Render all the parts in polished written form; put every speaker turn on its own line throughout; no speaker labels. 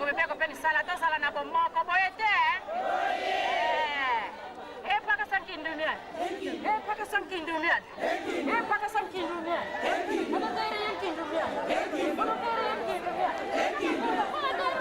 Mungu mibeko peni sala to sala na bomoko boyete. Paka sankin dunia. Paka sankin dunia. Paka sankin dunia. Mana dari yang kin dunia. Mana dari yang kin dunia. Mana dari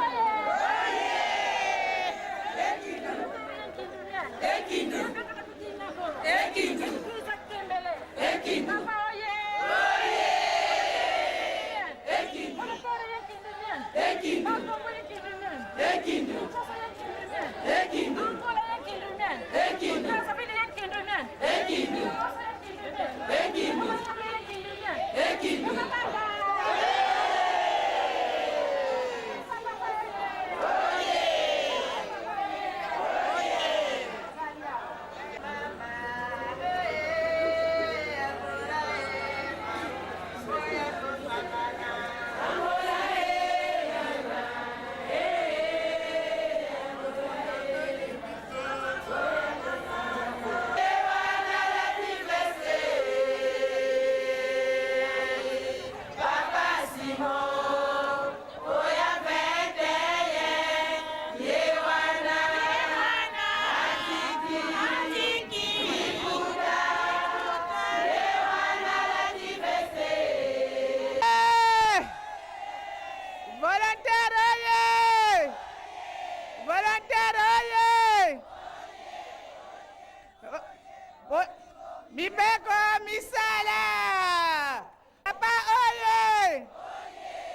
Mibeko misala! Papa oye!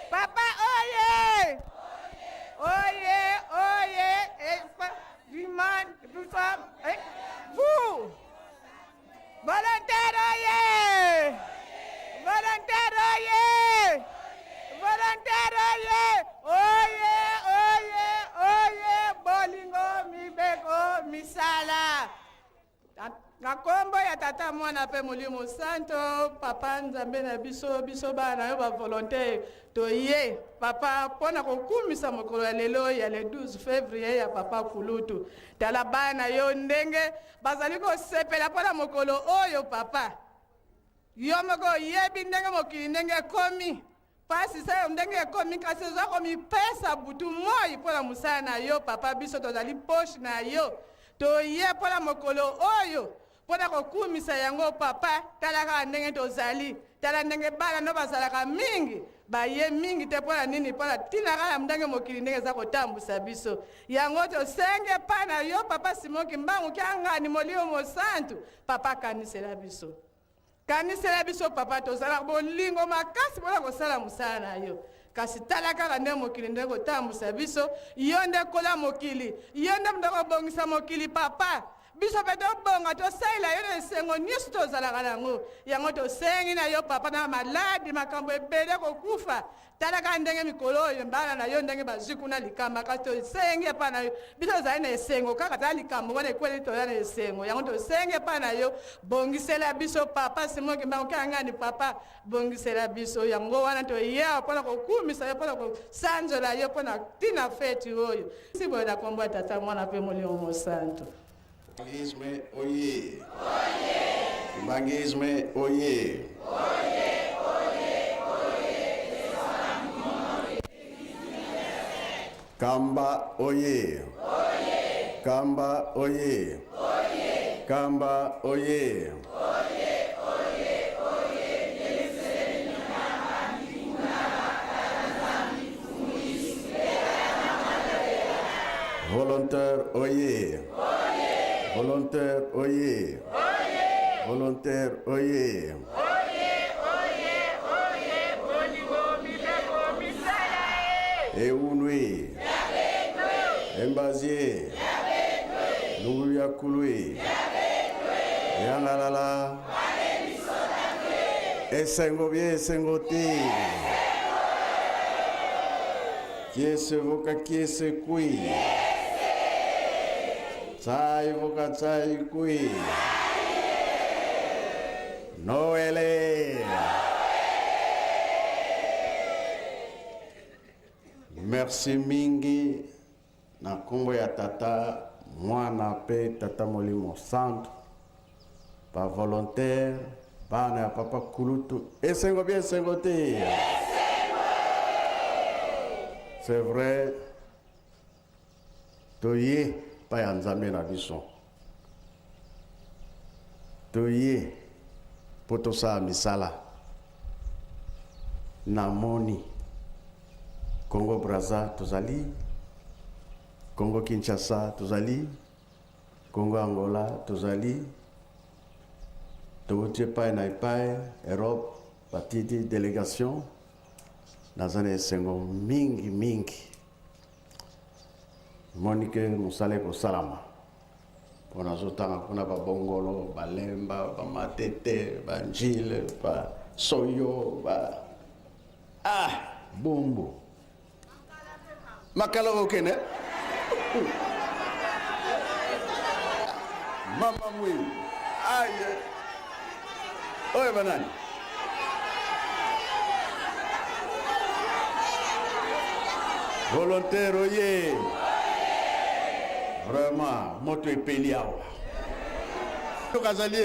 Papa oye! Oye, oye! Du monde, tout ça! Vous! Volontaire oye! Volontaire oye! Volontaire oye! Oye, oye, oye! Bolingo mibeko misala! Na kombo ya tata mwana pe Molimo Santo, papa nzambe na biso bana yo ba volontaire toye papa pona kokumisa mokolo ya lelo ya le 12 février ya papa Kulutu. Tala bana yo ndenge bazali ko sepela pona mokolo oyo papa. Yo moko yebi ndenge mokili ndenge komi. Pasi sa ndenge komi kasi zako mi pesa butu moi pona musana yo papa biso tozali poche na yo. Toye pona mokolo oyo. Pona kokumisa yango papa talaka ndenge tozali tala ndenge bala no bazalaka mingi baye mingi te pona nini pona tinaka ya ndenge mokili ndenge za kotambusa biso yango tosenge pana yo papa Simon Kimbangu kyangani Molimo Santo papa kanisela biso papa tozala bolingo makasi pona kosala musala yo kasi talaka ndenge mokili ndenge kotambusa biso yo nde kola mokili yo nde ndeko bongisa mokili papa biso peto bonga to saila yo sengo nyusu to zalaka nango yango to sengi na yo papa na maladi makambo ebele kokufa talaka ndenge mikolo yo mbana na yo ndenge baziku na likamba ka to sengi pa na yo biso zali na esengo kaka ta likambo wana ekweli to na esengo yango to sengi pa na yo bongisela biso papa Simon Kimbangu kangani papa bongisela biso yango wana to ya pona kokumisa yo pona kosanzola yo pona tina feti oyo sibo na kombo tata mwana pe Molimo Santo.
Bangisme oye! Oye! Bangisme oye! Oye! Oye! Oye! Kamba oye! Oye! Kamba oye! Oye! Kamba oye! Volontaire oye! Volontaire oye! Volontaire oye!
Bolingo mibeko misala!
Eunui! Embazie! Nuya Kului! Yangalala! Esengo bien, esengo ti! Qui se voca, qui se kui? Tsai voca, tsai kui! Noele! Merci mingi na kombo ya tata mwana pe tata Molimo Santo pa volontaire bana ya papa Kulutu esengo bien esengo te. C'est vrai toye pa ya nzambe na biso toye po tosala misala namoni Congo Brazza tozali, Congo Kinshasa tozali, Congo Angola tozali, togotie pai na epai Europe batidi délégation nazana esengo mingi monike musale kosalama mpona azotanga kuna babongolo balemba bamatete banjile basoyo bombo makala okene mama mwi aye oye banani volontaire oye vraiment moto epeli awa tokazali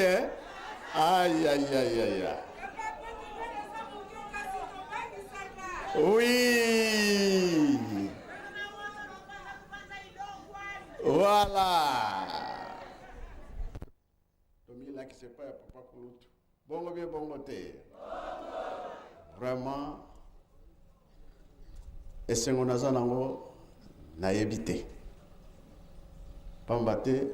aïe. Oui. Voilà. Tomila qui c'est pas papa Kouloutou. Bongo bien bongo te. Vraiment. Et c'est on a zanango na yebite. Pambate.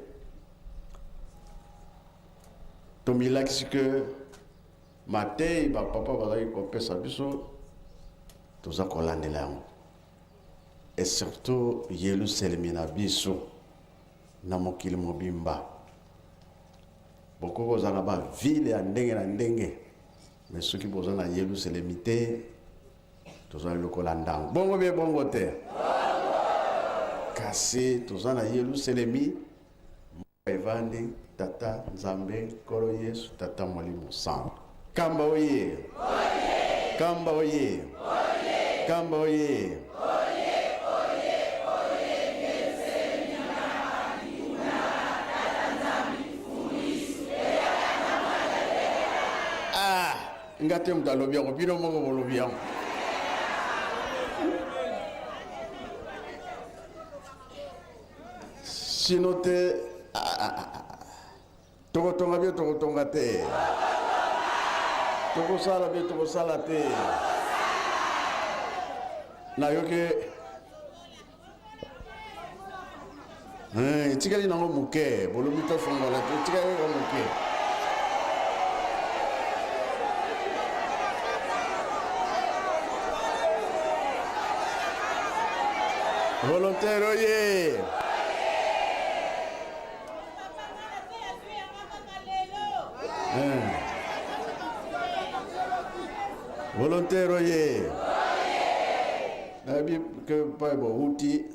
Tomila qui c'est que matin ba papa va aller couper sa biso. Toza kolandela yango et surtout yelu selemina biso na mokili mobimba boko kozana ba ville ya ndenge na ndenge mais soki boza na yelu selemite toza lokola ndango bongo be bongo te kasi toza na yelu selemi evandi tata nzambe kolo yesu tata molimo santo kamba oye kamba oye Kamba oye. Ngate mdalobi yango bino moko bolobi yango. Sinote tokotonga bie tokotonga te. Tokosala bie tokosala te. Na yoke tikali nango muke bolobi to fongola tikali nango muke volontaire oye volontaire oye Nabi que pas bon outil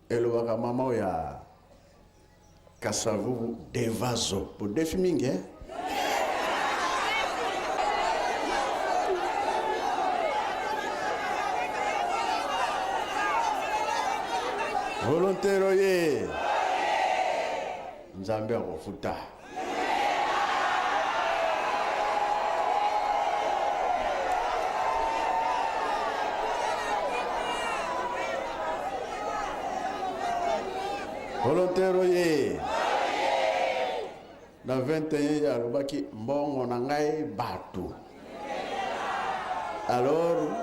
et le waka mama ya kasavu de vaso pour définir volontaire oye nzambe akofuta volontaire oye na 21 ya lobaki mbongo na ngai bato alors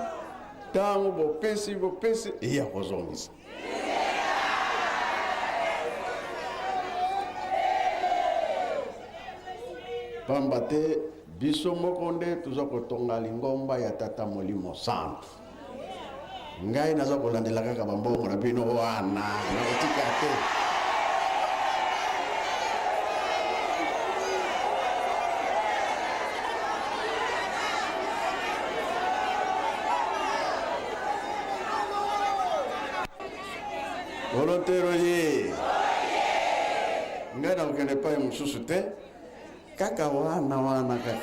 tango bopesi iya kozongisa pamba te biso moko nde toza kotonga lingomba ya tata molimo santo ngai naza kolandela kaka bambongo na bino wana na kotika te volontaire oye ngai na kokende epai mosusu te kaka wana kaka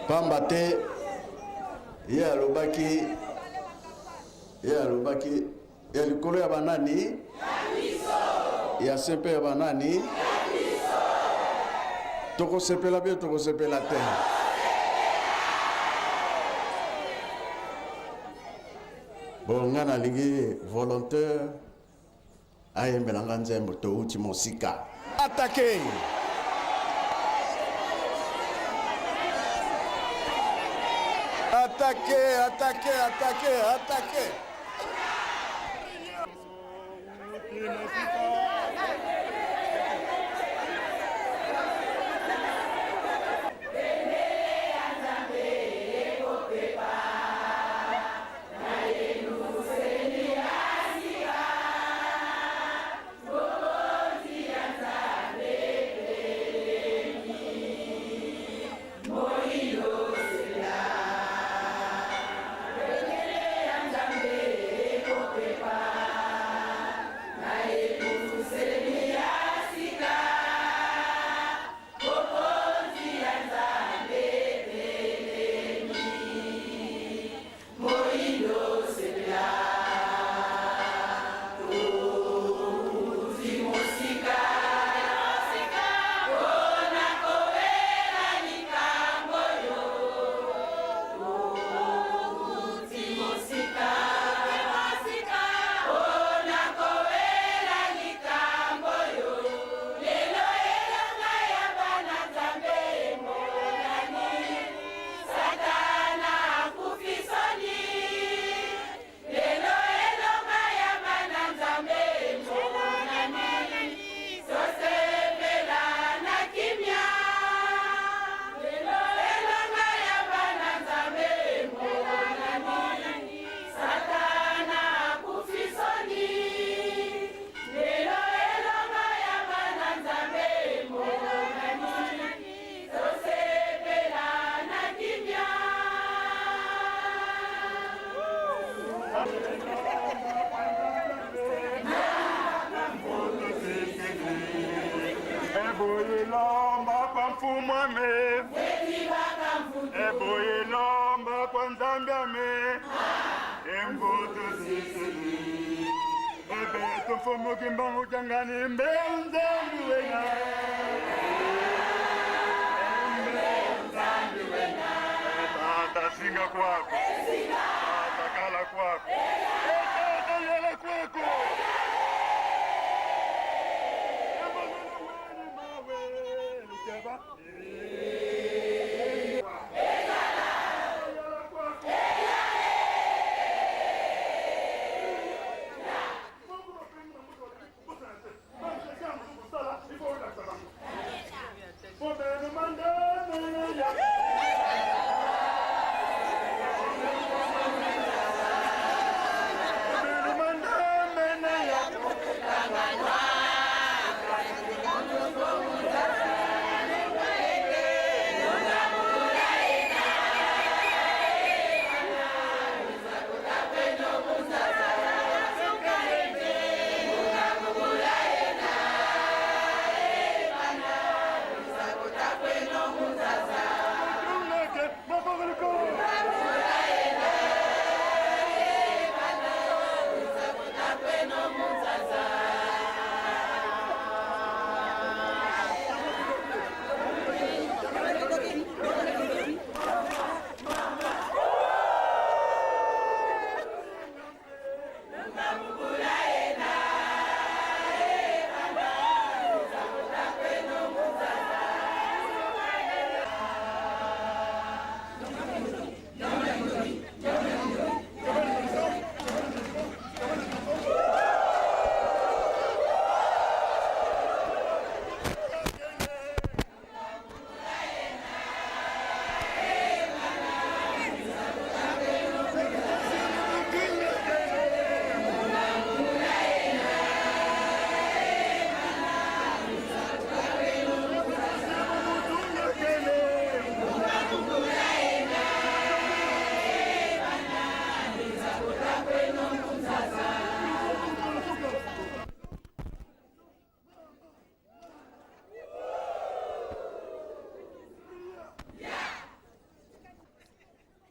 pamba te ye alobaki ya likolo ya banani ya sempe ya banani tokosepela bien tokosepela te. Bon nga nalingi volontaire ayembelanga nzembo touti mosika. Attaquez. Attaquez, attaquez, attaquez, attaquez.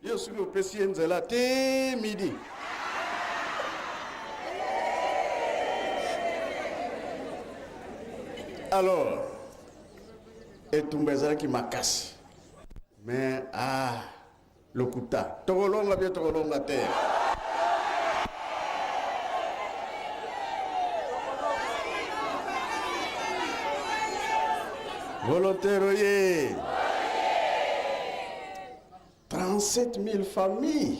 Yo soki opesi ye nzela te midi. Alors, etumba ezalaki makasi. Mais lokuta tokolonga bien tokolonga te. Volontaire oye. 37 000 familles.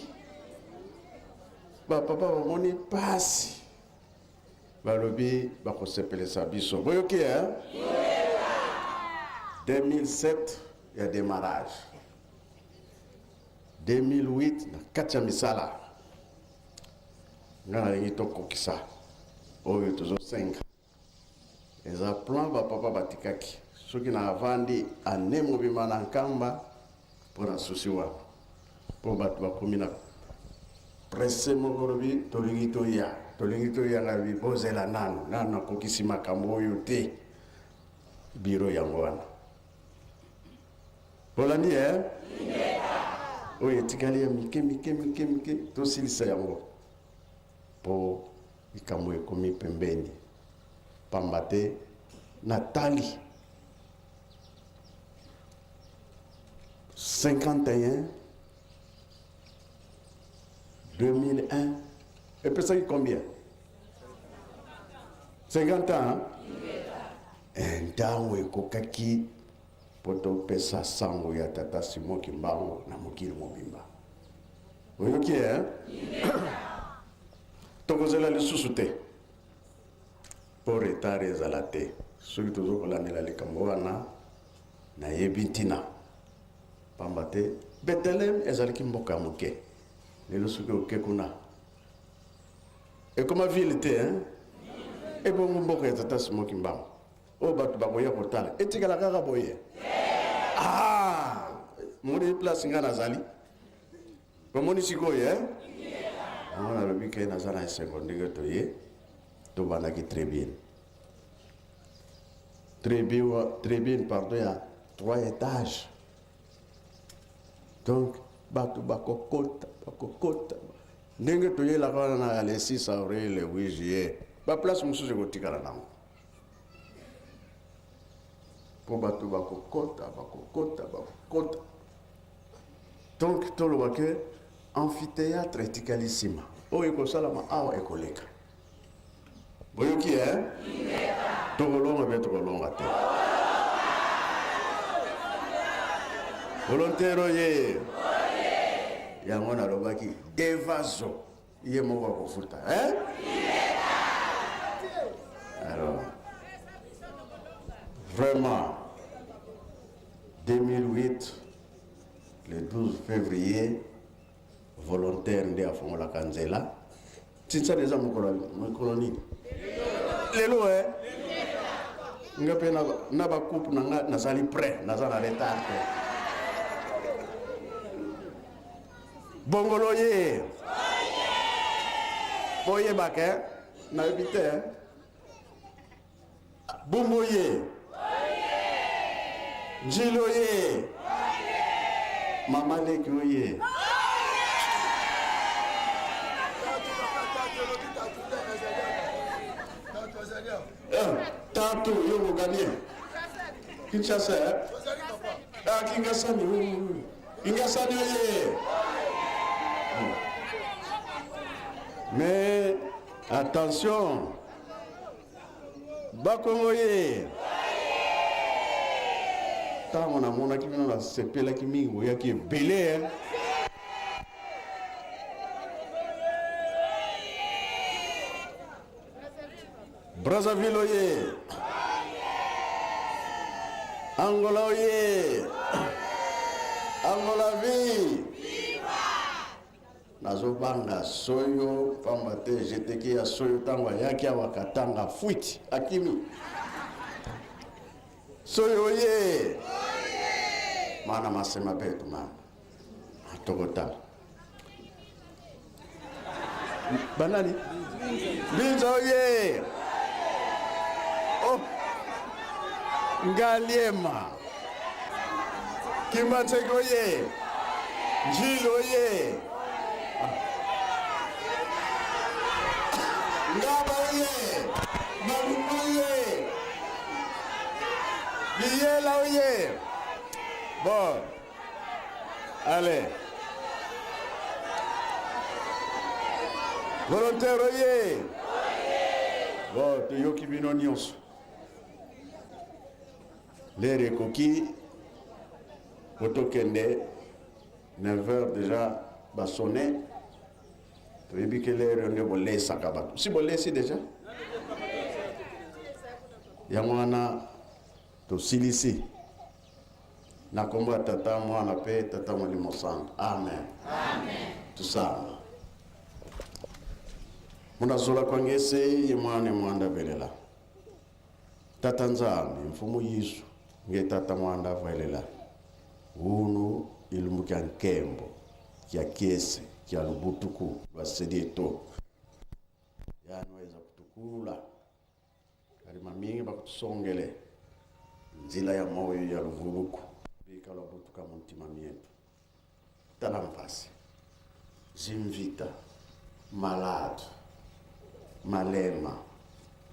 Papa bamoni pasi. Balobi bakosepelesa biso. Boyoki hein? 2007 il y a démarrage. 2008 na kati ya misala. Ngana lengi tokokisa. Oyo tozosenga. Eza plan papa batikaki. Soki na avandi ane mobima na nkamba mpona susi wana mpo bato bakomi na presse moko lobi tolingi toyanga bozela nano nakokisi makambo oyo te biro yango wana olandi oyo etikali ya mike tosilisa yango mpo likambo ekomi pembeni pamba te natali 51 2001 et puis ça combien 50 ans ntango ekokaki po topesa sango ya tata Simon Kimbangu na mokili mobimba oyoki tokozela lisusu te po retard ezala te soki tozokolandela likambo wana nayebi ntina pamba te Bethlehem ezalaki mboka ya moke lelo soki oke kuna ekoma ville te ebongo mboka ya tata Simon Kimbangu oyo bato bakoya kotala etikala kaka boye moni place nga nazali bomoni sikoyo ana lobi ke naza na esengo ndenge toye tobandaki tribune pardon ya 3 étages. Donc bato bakokota ndenge toyelaka wana na le 6 avril le 8 juillet baplace mosusu ekotikala nango mpo bato bakokota. Donc toloba ke amphithéâtre etikali nsima oyo ekosalama awa ekoleka boyoki tokolonga mpe tokolonga te volontaire oye yango nalobaki devazo ye moko akofuta alors vraiment 2008 le 12 février volontaire nde afongolaka nzela tinsa deza mokolo nini lelo nga mpe na bacouple nanga nazali prêt naza na retard te bongolo ye boyebake nayebi te bumbu ye njilo ye mama leki oye tatu yo muganie Kinshasa Kingasani oye mais attention Bakongo ye tango namonaki bino nasepelaki mingi oyaki ebele Brazzaville oye Angola oye Angola vi nazobanga soyo pamba te jeteki ya soyo tango ayaki awakatanga fuiti akimi soyo oye mana masema betu mama atokota banani Binza oye Ngaliema Kimateko ye Njilo ye Ngaba ye Maluma ye Lié là où il est. Bon. Allez. Volontaire, oyez. Bon, tu yo qui vino nyonso. Les recoquis, autokende, 9h déjà, va sonner. Tu veux que les réunions vont les sacabat. Si vous laissez déjà. Yamwana, tu silisi. Na komba tata mwana pe tata Molimo Santu. Amen. Amen. Tout ça. Muna zola kwangese yemwana mwanda velela. Tata nzambi mfumu Yesu nge tata mwanda velela. Unu ilumuka nkembo kia kiese kia lubutuku lwa sedieto. Yanweza kutukula. Kalima mingi bakutusongele. Nzila ya moyo ya luvubuku. Bika lubutuka muntima mietu. Tala mpasi. Zimvita. Malade. Malema.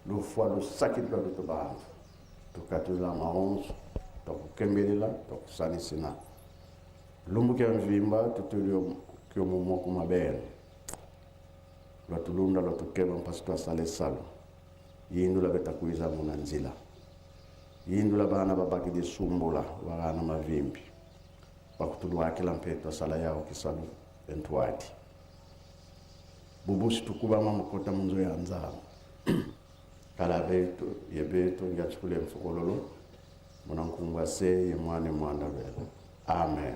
Lufwa lusakitwa lutubantu. Tukatula maonzo. Tukukembelela. Tukusanisina. Lumbuke mvimba. Tutulio kyo mumoku mabere. Lwatulunda lwatukeba mpasi twa sale salo. Yindula betakuiza munanzila. Yindula bana babaki de sumbula wagana mavimbi. Bakutulwa kila mpeto sala yao kisalu entwadi. Bubusi tukuba mamakota munzo ya nzama. Kala beto, yebeto, ngachukule mfukololo. Munankumbwa se yemwane mwanda vela. Amen.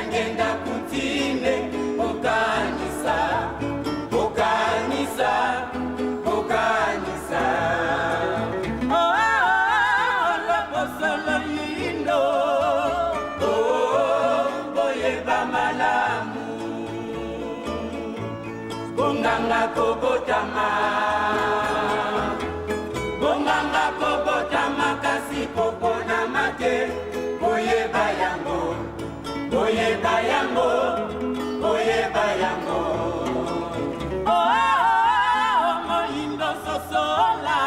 ngenda kutine okanisa okanisa okanisa la posolo lindo boyeba malamu bonganga kobotama kasi popona make boyeba yango boyeba yango boyeba yango moindo sosola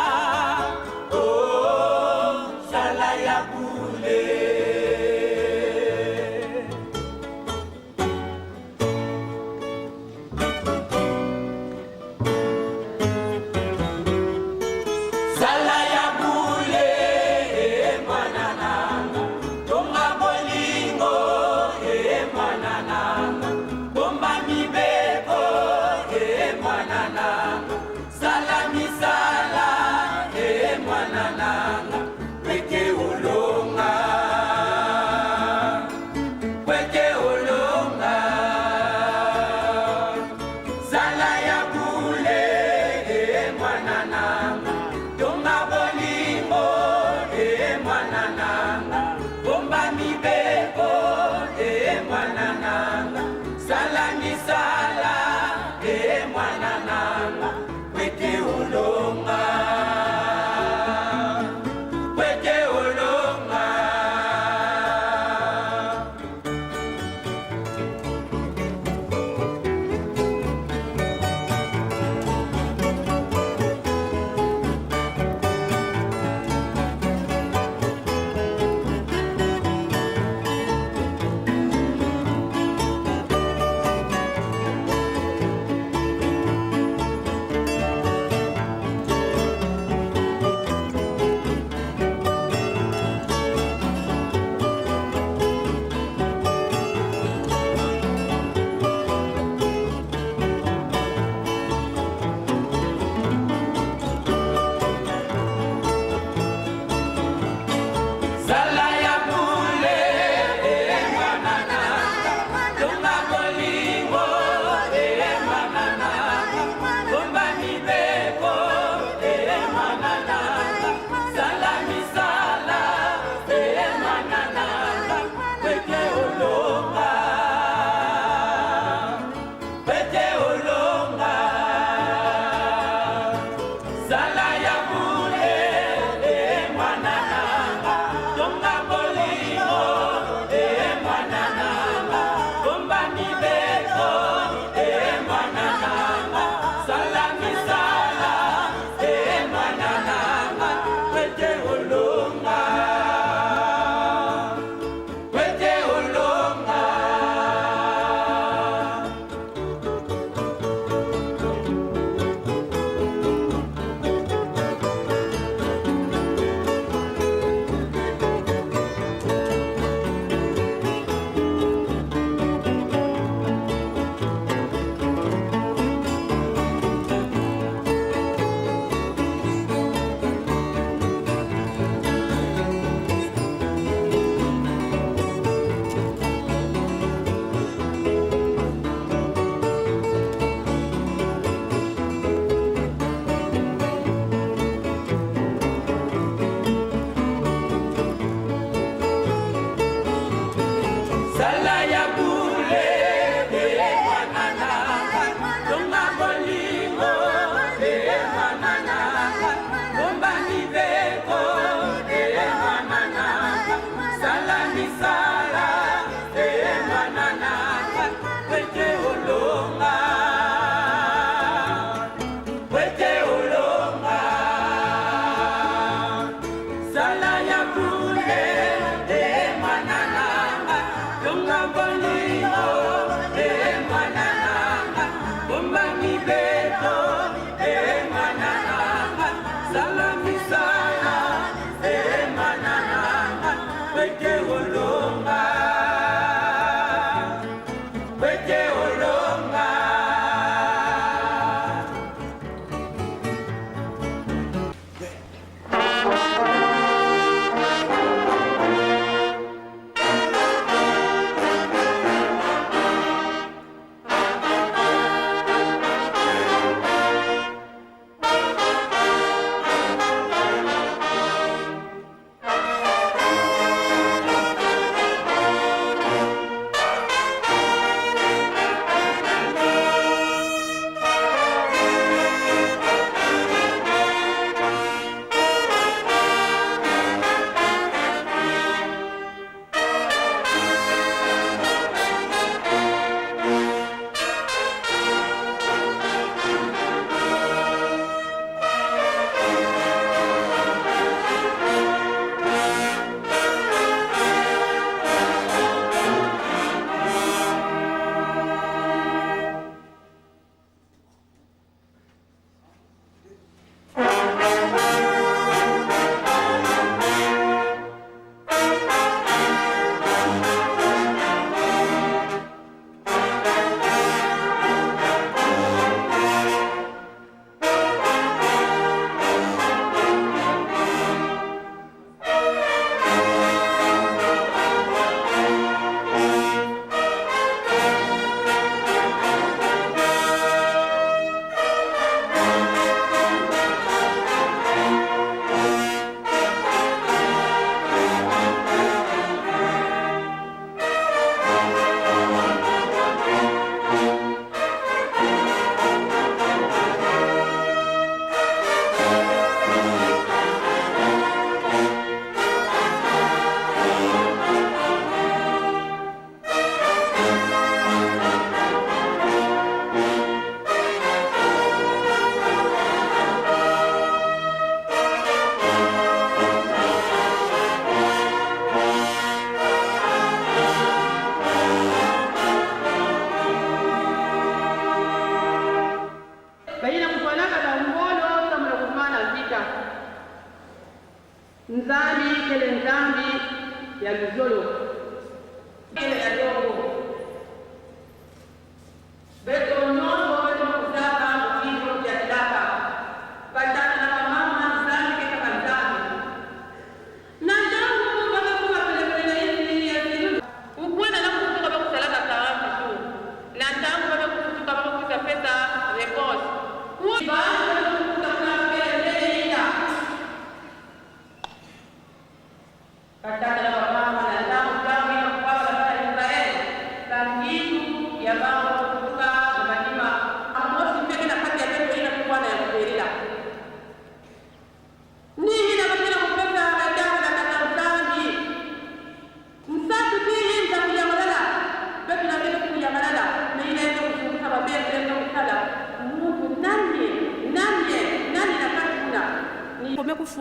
sala ya bule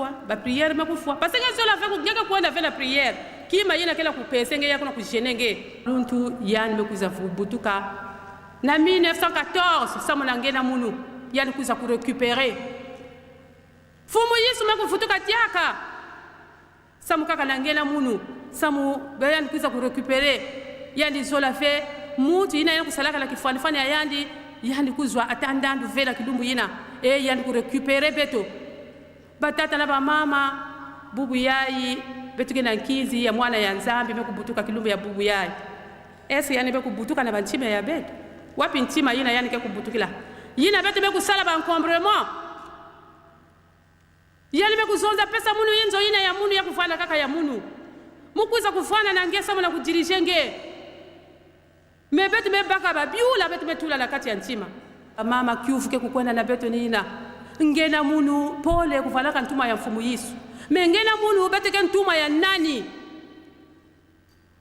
foi ba prière me ku foi parce que cela fait ku ngeke kwenda faire la prière qui ma yena kela ku pese nge yakona ku jenenge luntu yani me kuza vubutuka na 1914 samona ngena munu yani kuza ku récupérer fumu yesu me ku futuka tiaka samu kaka ngena munu samu yani kuza ku récupérer yani zola fait mutu ina yana kusalaka la kifani fani ayandi yani kuzwa atandandu vela kidumbu yina yani ku récupérer beto batata na ba mama bubu yayi betu kina nkizi ya mwana ya nzambi mekubutuka kilumbu ya bubu yayi ese yani bekubutuka na bantima ya beto wapi ntima yina yani ke kubutukila yina betu mekusala ba encombrement yani mekuzonza pesa munu yinzo yina ya munu ya kufana kaka ya munu mukuza kufana na ngesa muna kudirije nge mebetu mebaka babiula betu metula na kati ya ntima mama kiufuke kukwenda na betu nina ngena munu pole kuvalaka ntuma ya mfumu Yesu mengena munu beteke ntuma ya nani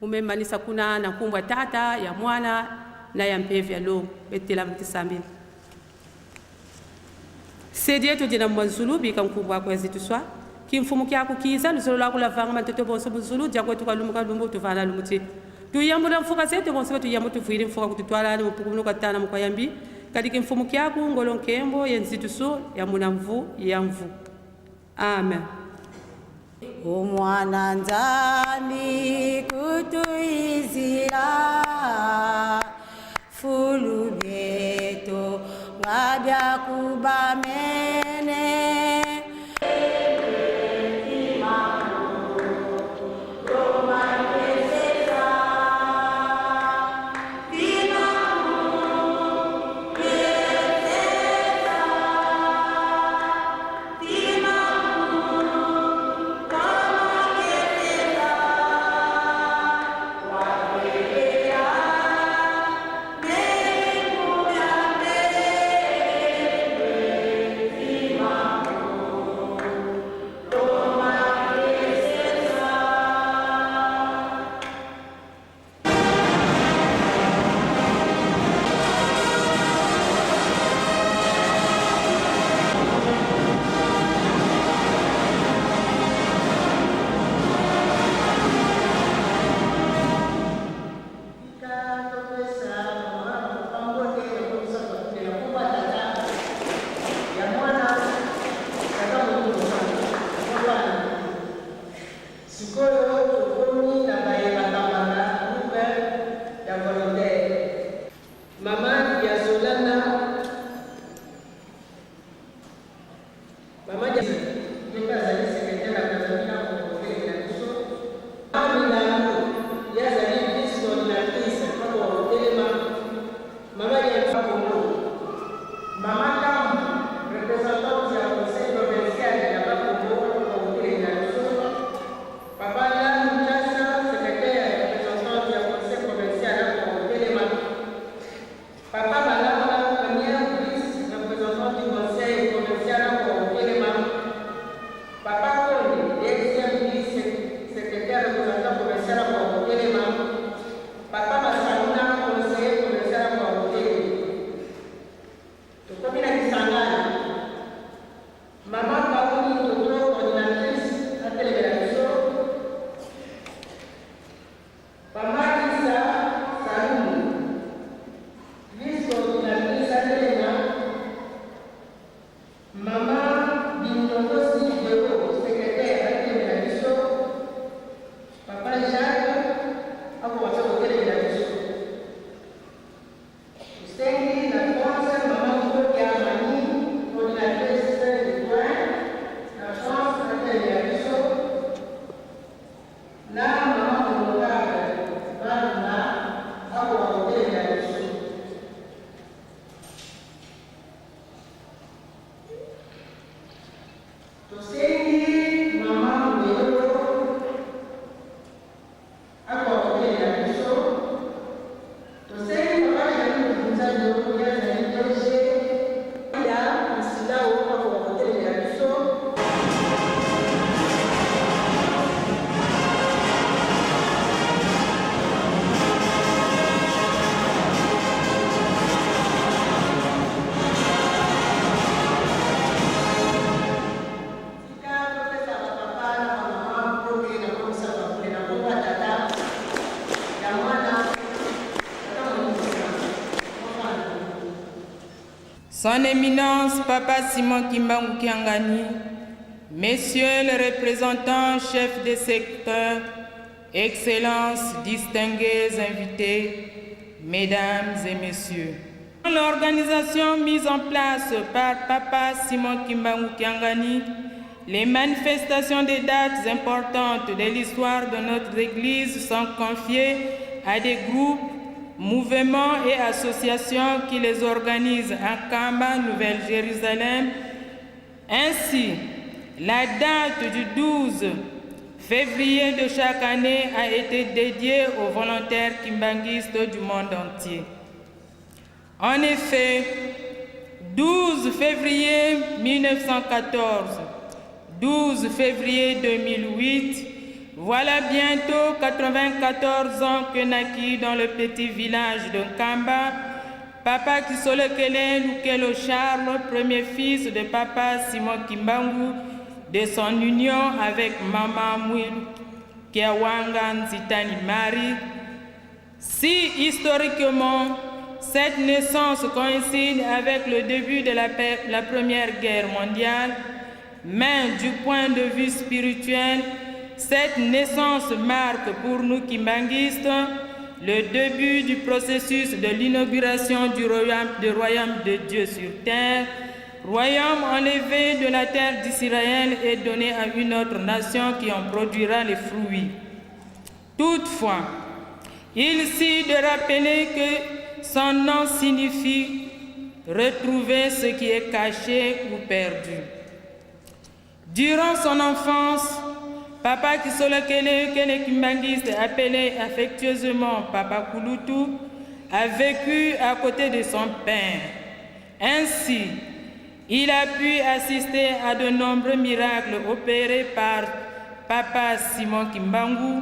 umemanisa kuna na kumbwa tata ya mwana na ya mpevi ya lo betela mtisambi sedi yetu jina mwanzulu bika mkumbwa kwa zitu swa kimfumu kyako kiza lusolo lako la vanga matoto bonso muzulu jako tukalumuka lumbu tuvana lumuti tuyambula mfuka zetu bonso tuyamutu vuiri mfuka kututwala ni mpukumu kwa tana mkwayambi kadiki mfumu kyako ngolo nkembo yenzitu so ya munamvu ya mvu amen.
Umwana nzambi kutuizira fulu beto ngabya kubamene
Son Éminence Papa Simon Kimbangu Kiangani, Messieurs les représentants, chefs des secteurs, Excellences, distingués invités, Mesdames et Messieurs. L'organisation mise en place par Papa Simon Kimbangu Kiangani, les manifestations des dates importantes de l'histoire de notre Église sont confiées à des groupes, mouvements et associations qui les organisent à Kamba, Nouvelle-Jérusalem. Ainsi, la date du 12 février de chaque année a été dédiée aux volontaires kimbanguistes du monde entier. En effet, 12 février 1914, 12 février 2008, voilà bientôt 94 ans que naquit dans le petit village de Kamba, Papa Kisolekele Lukelo Charles, premier fils de Papa Simon Kimbangu, de son union avec Maman Mwilu Kiawanga Nzitani Marie. Si historiquement, cette naissance coïncide avec le début de la Première Guerre mondiale, mais du point de vue spirituel, cette naissance marque pour nous kimbanguistes le début du processus de l'inauguration du royaume de Dieu sur terre, royaume enlevé de la terre d'Israël et donné à une autre nation qui en produira les fruits. Toutefois, il suffit de rappeler que son nom signifie retrouver ce qui est caché ou perdu. Durant son enfance, Papa Kisolekele Kimbanguiste, appelé affectueusement Papa Kulutu, a vécu à côté de son père. Ainsi, il a pu assister à de nombreux miracles opérés par Papa Simon Kimbangu,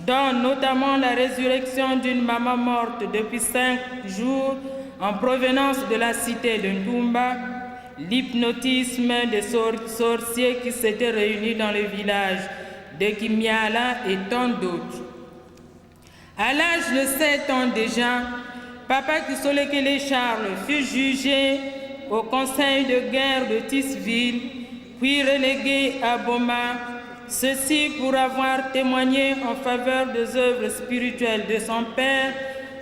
dont notamment la résurrection d'une maman morte depuis 5 jours en provenance de la cité de Ndoumba, l'hypnotisme des sorciers qui s'étaient réunis dans le village de Kimiala et tant d'autres. À l'âge de 7 ans déjà, Papa Kisolekele Charles fut jugé au conseil de guerre de Tisville, puis relégué à Boma, ceci pour avoir témoigné en faveur des œuvres spirituelles de son père,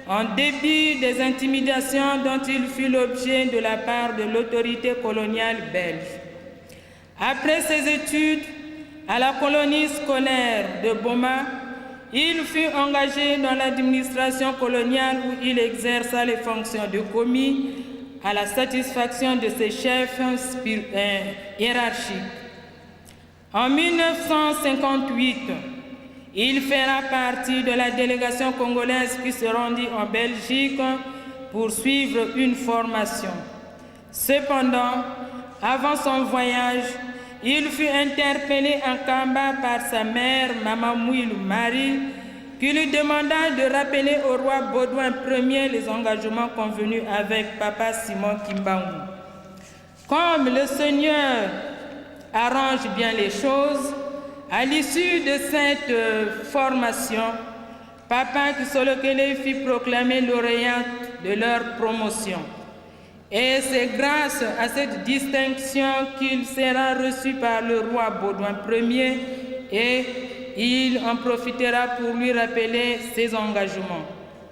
en dépit des intimidations dont il fut l'objet de la part de l'autorité coloniale belge. Après ses études à la colonie scolaire de Boma, il fut engagé dans l'administration coloniale où il exerça les fonctions de commis à la satisfaction de ses chefs hiérarchiques. En 1958, il fera partie de la délégation congolaise qui se rendit en Belgique pour suivre une formation. Cependant, avant son voyage, il fut interpellé en Kamba par sa mère, Maman Mwilu Marie, qui lui demanda de rappeler au roi Baudouin Ier les engagements convenus avec Papa Simon Kimbangu. Comme le Seigneur arrange bien les choses, à l'issue de cette formation, Papa Kisolekele fit proclamer lauréat de leur promotion. Et c'est grâce à cette distinction qu'il sera reçu par le roi Baudouin Ier et il en profitera pour lui rappeler ses engagements.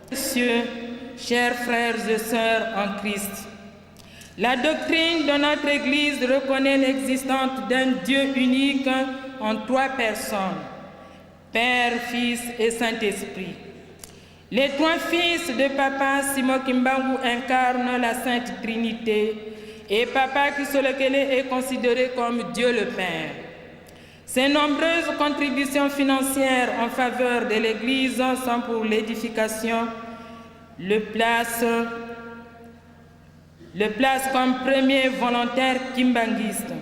Messieurs, chers frères et sœurs en Christ, la doctrine de notre Église reconnaît l'existence d'un Dieu unique en 3 personnes, Père, Fils et Saint-Esprit. Les 3 fils de Papa Simon Kimbangu incarnent la Sainte Trinité et Papa Kisolekele est considéré comme Dieu le Père. Ses nombreuses contributions financières en faveur de l'Église sont pour l'édification, le place comme premier volontaire kimbanguiste.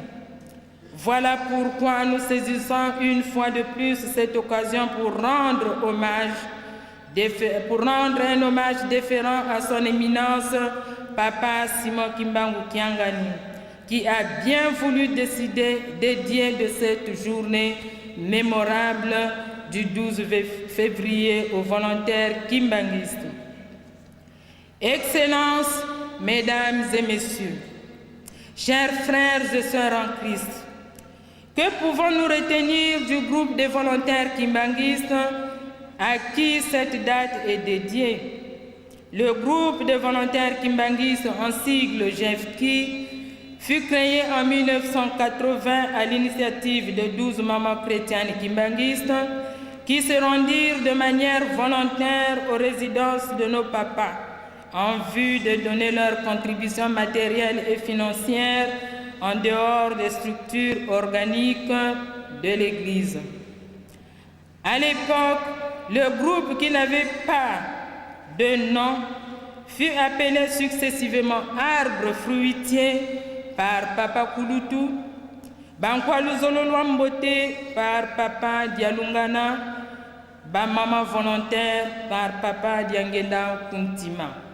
Voilà pourquoi nous saisissons une fois de plus cette occasion pour rendre un hommage déférent à son éminence, Papa Simon Kimbangu Kiangani, qui a bien voulu décider dédier de cette journée mémorable du 12 février aux volontaires kimbanguistes. Excellences, Mesdames et Messieurs, Chers frères et sœurs en Christ, que pouvons-nous retenir du groupe des volontaires kimbanguistes à qui cette date est dédiée? Le groupe des volontaires kimbanguistes, en sigle GEFKI, fut créé en 1980 à l'initiative de 12 mamans chrétiennes kimbanguistes qui se rendirent de manière volontaire aux résidences de nos papas en vue de donner leur contribution matérielle et financière en dehors des structures organiques de l'Église. À l'époque, le groupe qui n'avait pas de nom fut appelé successivement Arbre fruitier par Papa Kulutu, Bankwalu Zololwa Mbote par Papa Dialungana, Bamama volontaire par Papa Diangenda Kuntima.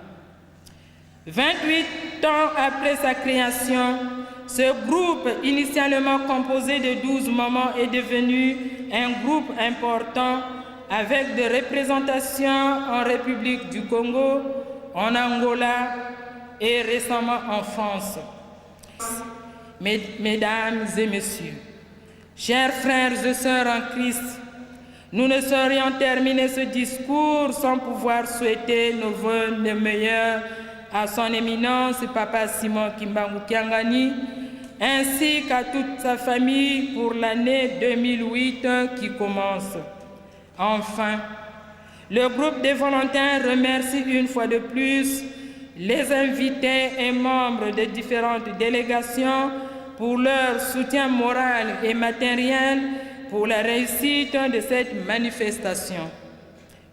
28 ans après sa création, ce groupe, initialement composé de 12 mamans, est devenu un groupe important avec des représentations en République du Congo, en Angola et récemment en France. Mesdames et messieurs, chers frères et sœurs en Christ, nous ne saurions terminer ce discours sans pouvoir souhaiter nos vœux les meilleurs à son éminence Papa Simon Kimbangu Kiangani, ainsi qu'à toute sa famille pour l'année 2008 qui commence. Enfin, le groupe des volontaires remercie une fois de plus les invités et membres des différentes délégations pour leur soutien moral et matériel pour la réussite de cette manifestation.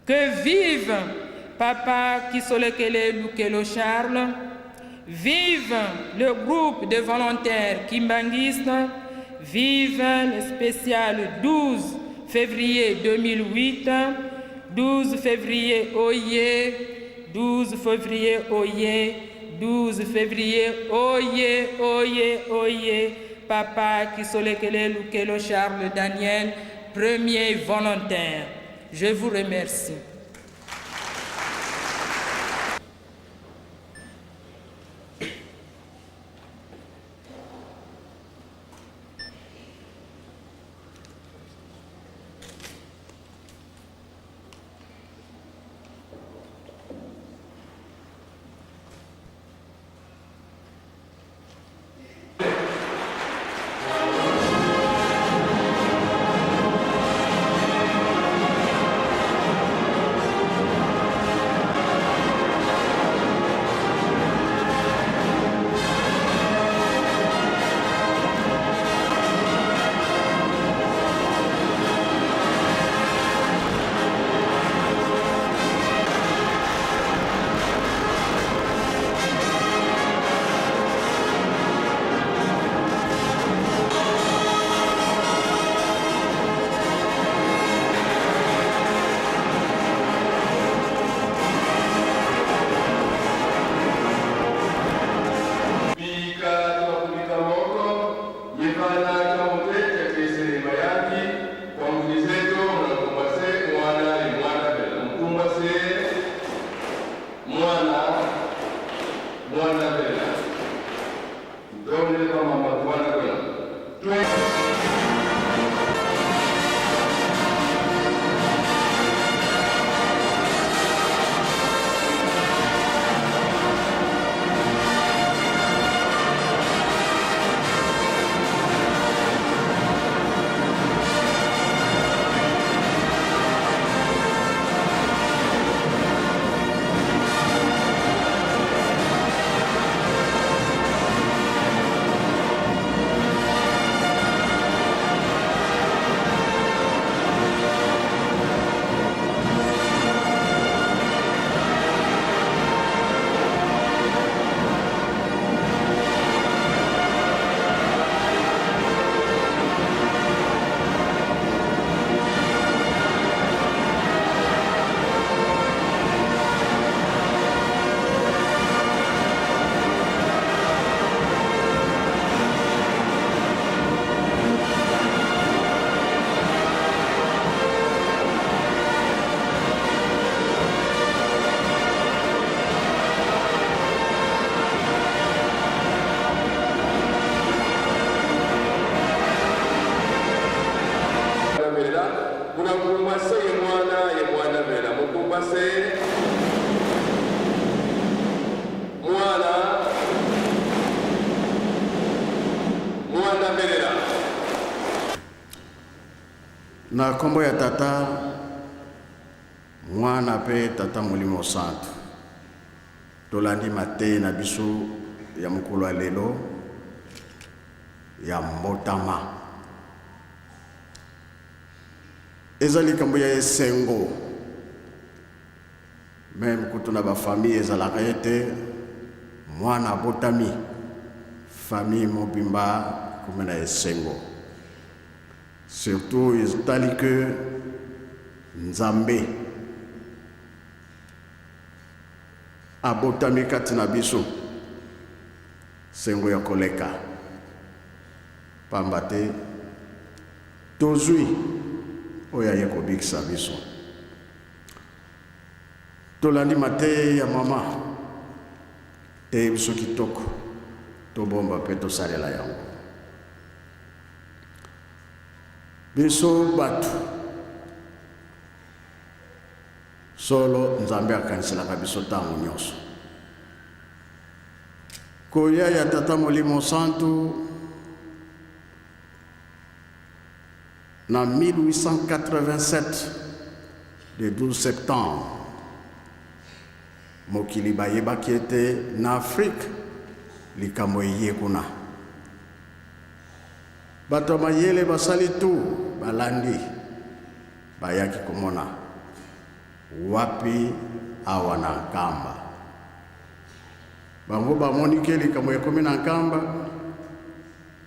Que vive Papa Kisolekele Lukelo Charles, vive le groupe de volontaires kimbanguistes, vive le spécial 12 février 2008, 12 février Oye, 12 février Oye, 12 février Oye, Oye, Oye, Papa Kisolekele Lukelo Charles Daniel, premier volontaire. Je vous remercie.
na kombo ya tata mwana pe tata molimo santo tolandi mate na biso ya mokolo ya lelo ya mbotama ezali kambo ya esengo même kutu na bafamille ezalaka ete mwana abotami famille mobimba comme na esengo surtout ezali que nzambe abotami kati na biso sengo ya koleka pamba te tozwi oyo aye kobikisa biso tolandi mate ya mama te biso kitoko tobomba mpe tosalela yango biso bato solo nzambe akaniselaka biso ntango nyonso koya ya tata molimo santu na 1887 le 12 septembre mokili bayebaki ete na Afrique likambo eye kuna bato mayele basali tu balandi bayaki komona wapi awa na nkamba bango bamoni ke likambo ekomi na nkamba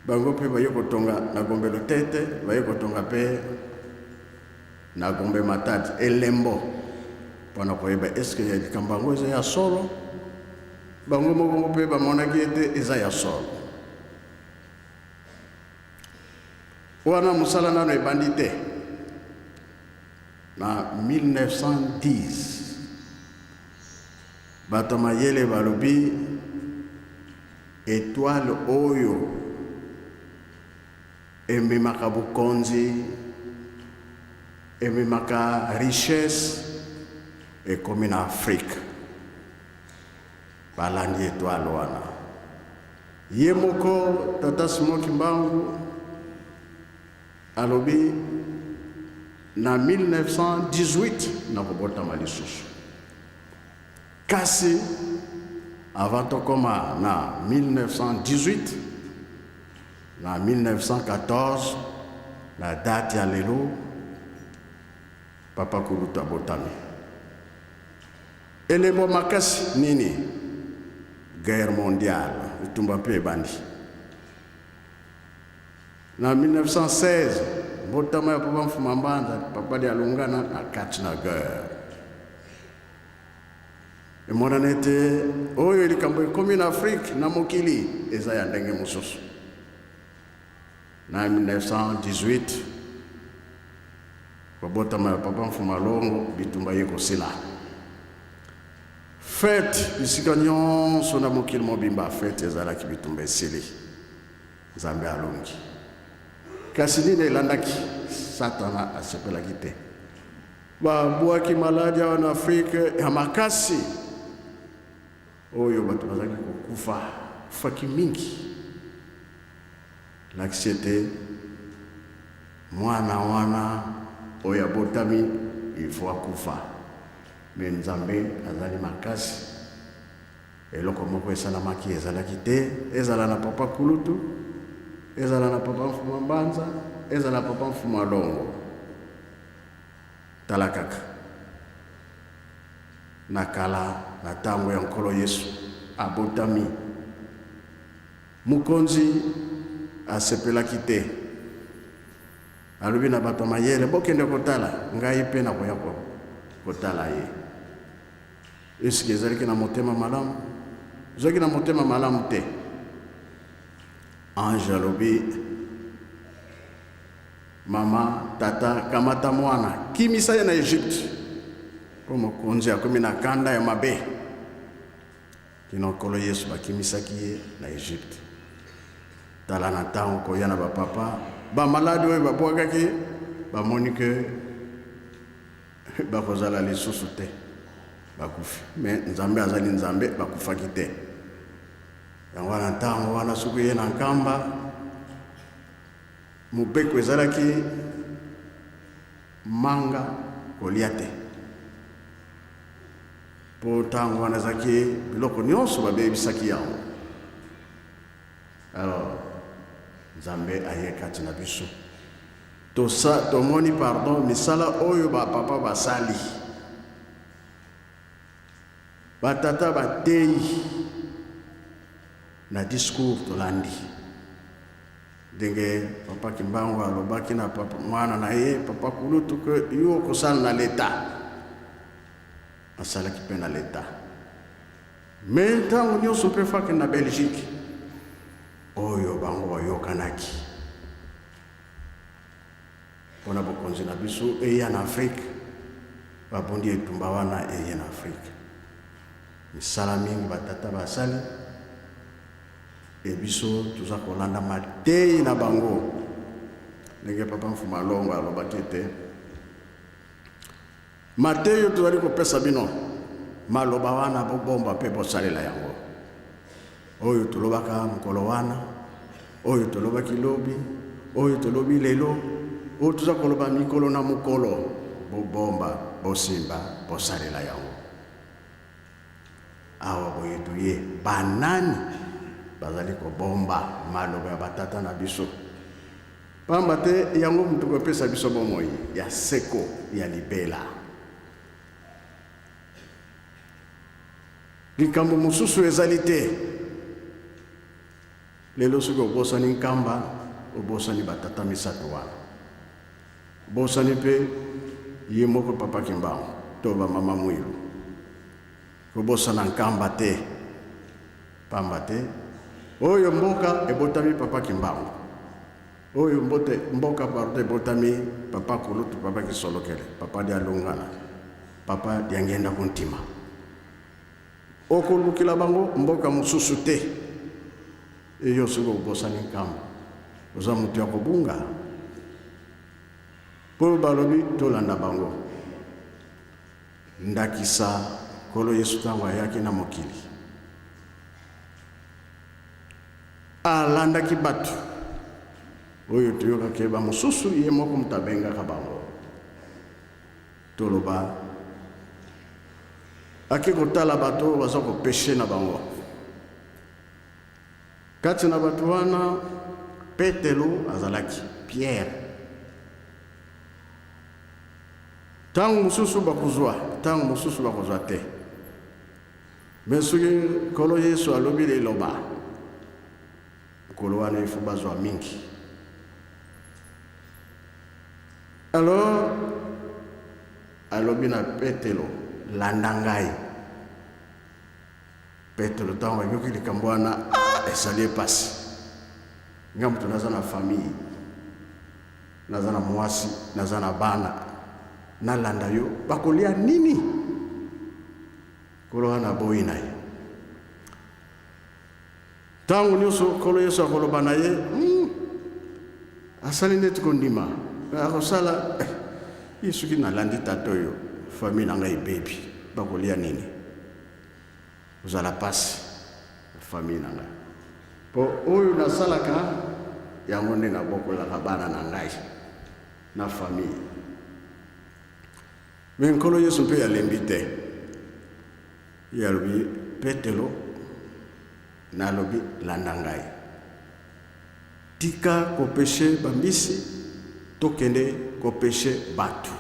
bango mpe baye kotonga na gombe lotete baye kotonga mpe na gombe matadi elembo mpona koyeba eske ya likambo yango eza ya solo bango moko mpe bamonaki ete eza ya solo wana mosala nano ebandi te na 1910 bato mayele balobi étoile oyo ememaka bukonzi ememaka richesse ekomi na Afrique balandi étoile wana ye moko tata Simon Kimbangu alobi na 1918 na kobotama lisusu kasi avant tokoma na 1918 na 1914 na date ya lelo papa Kulutu abotami elembo makasi nini guerre mondiale itumba mpe ebandi na 1916 botama ya papa Mfuma Mbanza papa de alungana na kati na guerre emonana ete oyo likambo ekomi na Afrique na mokili eza ya ndenge mosusu na 1918 botama ya papa Mfuma Longo bitumba ye kosila fete bisika nyonso na mokili mobimba fete ezalaki bitumba esili nzambe alongi kasi nini elandaki satana asepelaki te babwaki maladi awa na Afrique ya makasi oyo bato bazalaki kokufa kufaki mingi lakisi ete mwana wana oyo abotami ifo akufa me nzambe azali makasi eloko moko esalamaki ezalaki te ezala na papa Kulutu ezala na papa Mfuma Mbanza ezala na papa Mfuma Longo tala kaka nakala na ntango ya nkolo Yesu abotami mokonzi asepelaki te alobi na bato mayele bokende kotala ngai mpe nakoya kotala ye eske ezalaki na motema malamu ezalaki na motema malamu te ange alobi mama tata kamata mwana kimisa ye na Egypte po mokonzi akomi na kanda ya mabe kino nkolo Yesu bakimisaki ye na Egypte tala na ntango koya na bapapa bamaladi oyo babwakaki bamoni ke bakozala lisusu te bakufi me nzambe azali nzambe bakufaki te yango wana ntango wana soki ye na nkamba mobeko ezalaki manga kolia te po ntango wanazaki biloko nyonso babebisaki yango. Alors Nzambe aye kati na biso tomoni pardon misala oyo bapapa basali batata bateyi na discours tolandi ndenge papa Kimbangu alobaki na papa mwana na ye papa Kulutu ke yo kosala na leta asalaki mpe na leta me ntango nyonso mpe faki na Belgique oyo bango bayokanaki mpona bokonzi na biso eya na Afrique babondi etumba wana eya na Afrique misala mingi batata basali ebiso tuza kolanda mateyi na bango ndenge papa Mfuma Longo alobaki ete mateyi oyo tozali kopesa bino maloba wana bobomba mpe bosalela yango oyo tolobaka mokolo wana oyo tolobaki lobi oyo tolobi lelo oyo tuza koloba mikolo na mokolo bobomba bosimba bosalela yango awa boye tuye banani bazali kobomba maloba ya batata na biso pamba te yango mutu kopesa biso bomoi ya seko ya libela likambo mosusu ezali te lelo soki obosani nkamba obosani batata misato wana bosani mpe ye moko papa Kimbangu to bamama Mwilu kobosana nkamba te pamba te oyo mboka ebotami papa Kimbangu oyo mboka pardon ebotami papa Kulutu papa Kisolokele papa Dialungana papa Diangenda Kuntima okolukila bango mboka mosusu te eyo soki obosani nkamba oza mutu ya kobunga po balobi tolanda bango ndakisa kolo Yesu ntango ayaki na mokili alandaki bato oyo toyokaki bamosusu ye moko mutu abengaka bango toloba ake kotala bato oyo baza kopeshe na bango kati na bato wana Petelo azalaki Pierre tango mosusu bakozwa te me soki kolo Yesu alobi liloba mokolo wana ifo bazwa mingi. Alors alobi na Petelo landa ngai. Petelo ntango ayoki likambo wana esali epasi nga mutu naza na famille naza na mwasi naza na bana nalanda yo bakolia nini kolo wana boyi na ye ntango nyonso kolo Yesu akoloba na ye asali neti kondima akosala soki nalandi tata oyo famille na ngai ebebi bakolia nini ozala pasi famille na ngai po oyo nasalaka yango nde nabokolaka bana na ngai na famille me nkolo Yesu mpe alembi te ye alobi Petelo nalobi landa ngai tika kopeshe bambisi tokende kopeshe batu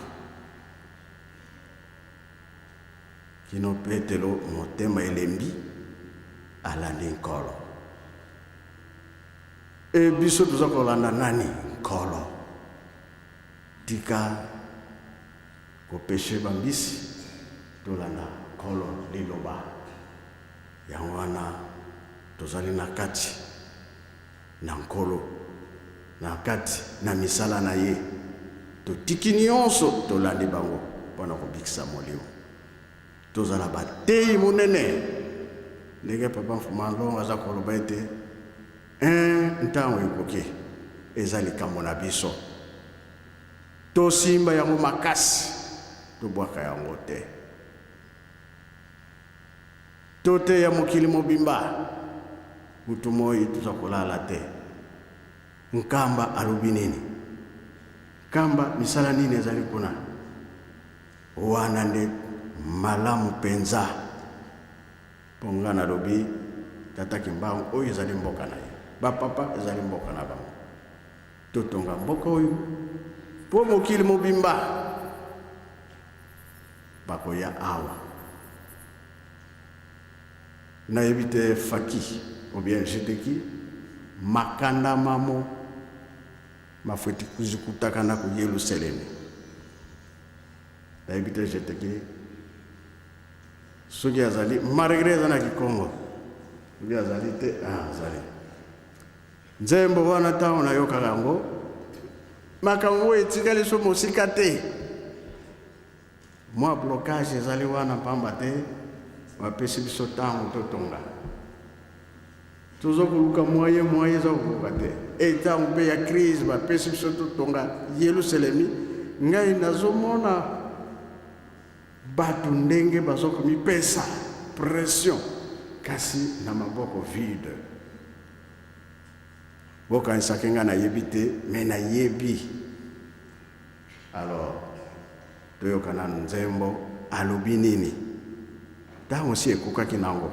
kino Petelo motema elembi alandi nkolo e biso tuza kolanda nani nkolo tika kopeshe bambisi tolanda nkolo liloba yango wana tozali na kati na nkolo na kati na misala na ye totiki nyonso tolandi bango mpona kobikisa molimo tozala bateyi monene ndenge papa Mfuma Longo aza koloba ete ntango ekoki eza likambo na biso tosimba yango makasi tobwaka yango te tote ya mokili mobimba mutu moi tuza kolala te nkamba alobi nini kamba misala nini ezali kuna wana nde malamu penza ponga na lobi tata kimbangu oyo ezali mboka na ye bapapa ezali mboka na bango totonga mboka oyo po mokili mobimba bakoya awa nayebi te faki ou bien jeteki makanda mamo mafweti kuzikutaka na ku Yerusalemu nayebi te jeteki soki azali malgré eza na kikongo soki azali te azali nzembo wana ntango nayokaka yango makambo oyo etikali so mosika te mwa blocage ezali wana pamba te bapesi biso ntango totonga tozokoluka moye eza kokoluka te etango mpe ya crise bapesi biso totonga Yerusalemi ngai nazomona bato ndenge bazokomipesa pression kasi na maboko vide bokanisaki nga nayebi te me nayebi alors toyokana nzembo alobi nini ntango si ekokaki nango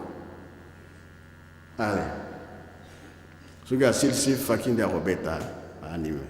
ale soki asilisi faki nde akobeta anime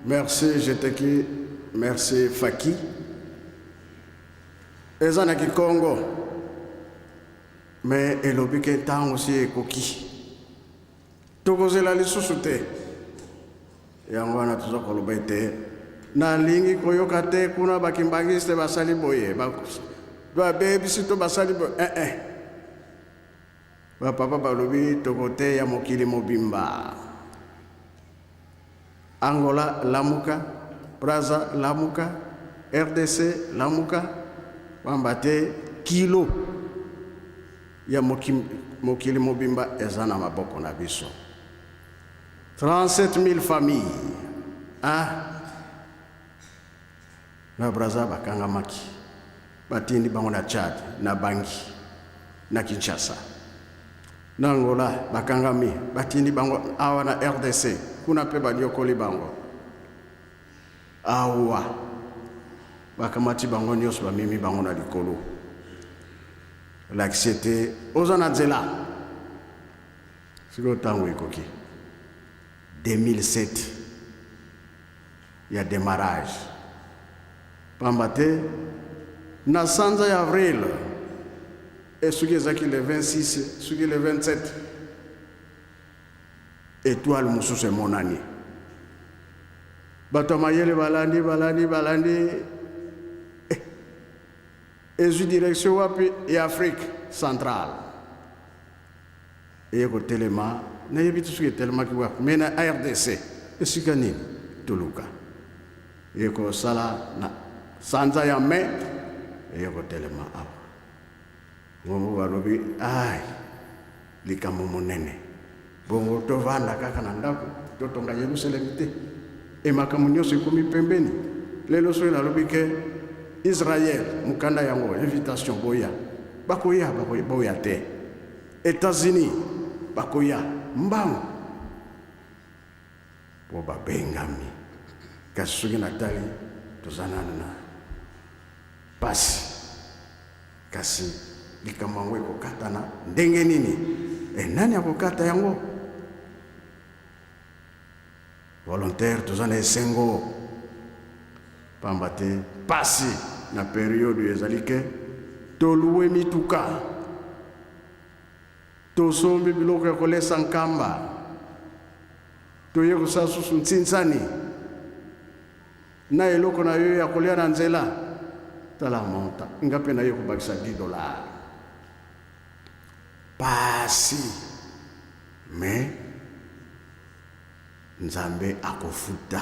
Merci Jeteki, merci Faki. Ezana ki Congo. Mais elobi ke temps aussi ekoki. Tokozela lisusu te. Yango wana tuza koloba ete na lingi koyoka te kuna bakimbangiste basali boye. Ba baby sito basali boye. Ba papa balobi tokote ya mokili mobimba. Angola lamuka, Brazza lamuka, RDC lamuka, wambate kilo ya mokili mobimba ezana maboko na biso. 37 000 familles. Na Brazza bakanga maki. Batindi bango na Tchad, na Bangi, na Kinshasa. Na Angola bakangami batindi bango awa na RDC kuna pe baliokoli bango awa bakamati bango nyos bamimi bango na likolo l'accepter ozana nzela siko tango ekoki 2007 ya démarrage pambate na sanza ya avril. Et ce qui est le 26, ce qui est le 27, étoile Moussou c'est mon année. Batomayele balandi. Et je direction wapi et Afrique centrale. Et ko telema, na yebitu ce qui est tellement qui wa, mais na RDC, et ce qui Toluka. Et ko sala na sanza ya me, et ko telema awa. Ngomo warobi ai likambo monene bongo tovanda kaka na ndako totonga Yerusalem te e makambo nyonso ekomi pembeni lelo so nalobi ke Israël mukanda yango invitation boya boya te États-Unis bakoya mbango po babengami kasi soki natali tozanana na pasi kasi likamangwe kokata na ndenge nini nani akokata yango volontaire tozana esengo pambate pasi na periode ezalike toluwe mituka tosombi biloko ya kolesa nkamba toye kosasusu ntsinsani na eloko na yo ya kolia na nzela tala monta ngape na yo kubakisa $10 pasi me nzambe akofuta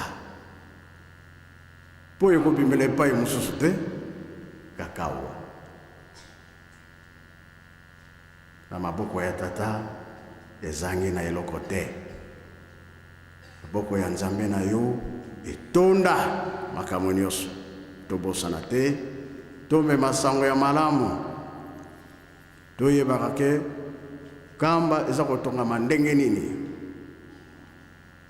po ekobimela epai mosusu te kakawa na maboko ya tata ezangi na eloko te maboko ya nzambe na yo etonda makambo nyonso tobosana te tomema sango ya malamu toyebaka ke kamba eza kotongama ndenge nini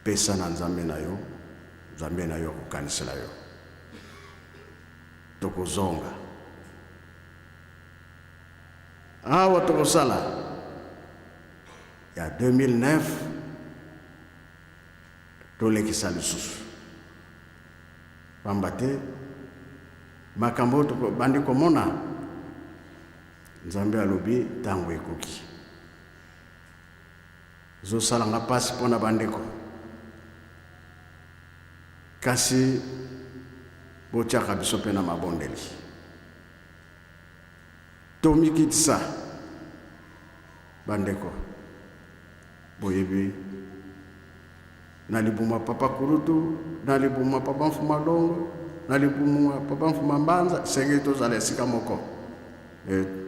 pesa na nzambe na yo kokanisela yo tokozonga awa tokosala ya 2009 tolekisa lisusu pamba te makambo bandi komona nzambe alobi tango ekoki zosala nga pasi mpona bandeko kasi botiaka biso mpe na mabondeli tomikitisa bandeko boyebi nalibuma papa Kulutu nalibuma papa Mfuma Longo nalibuma papa Mfuma Mbanza senge tozala esika moko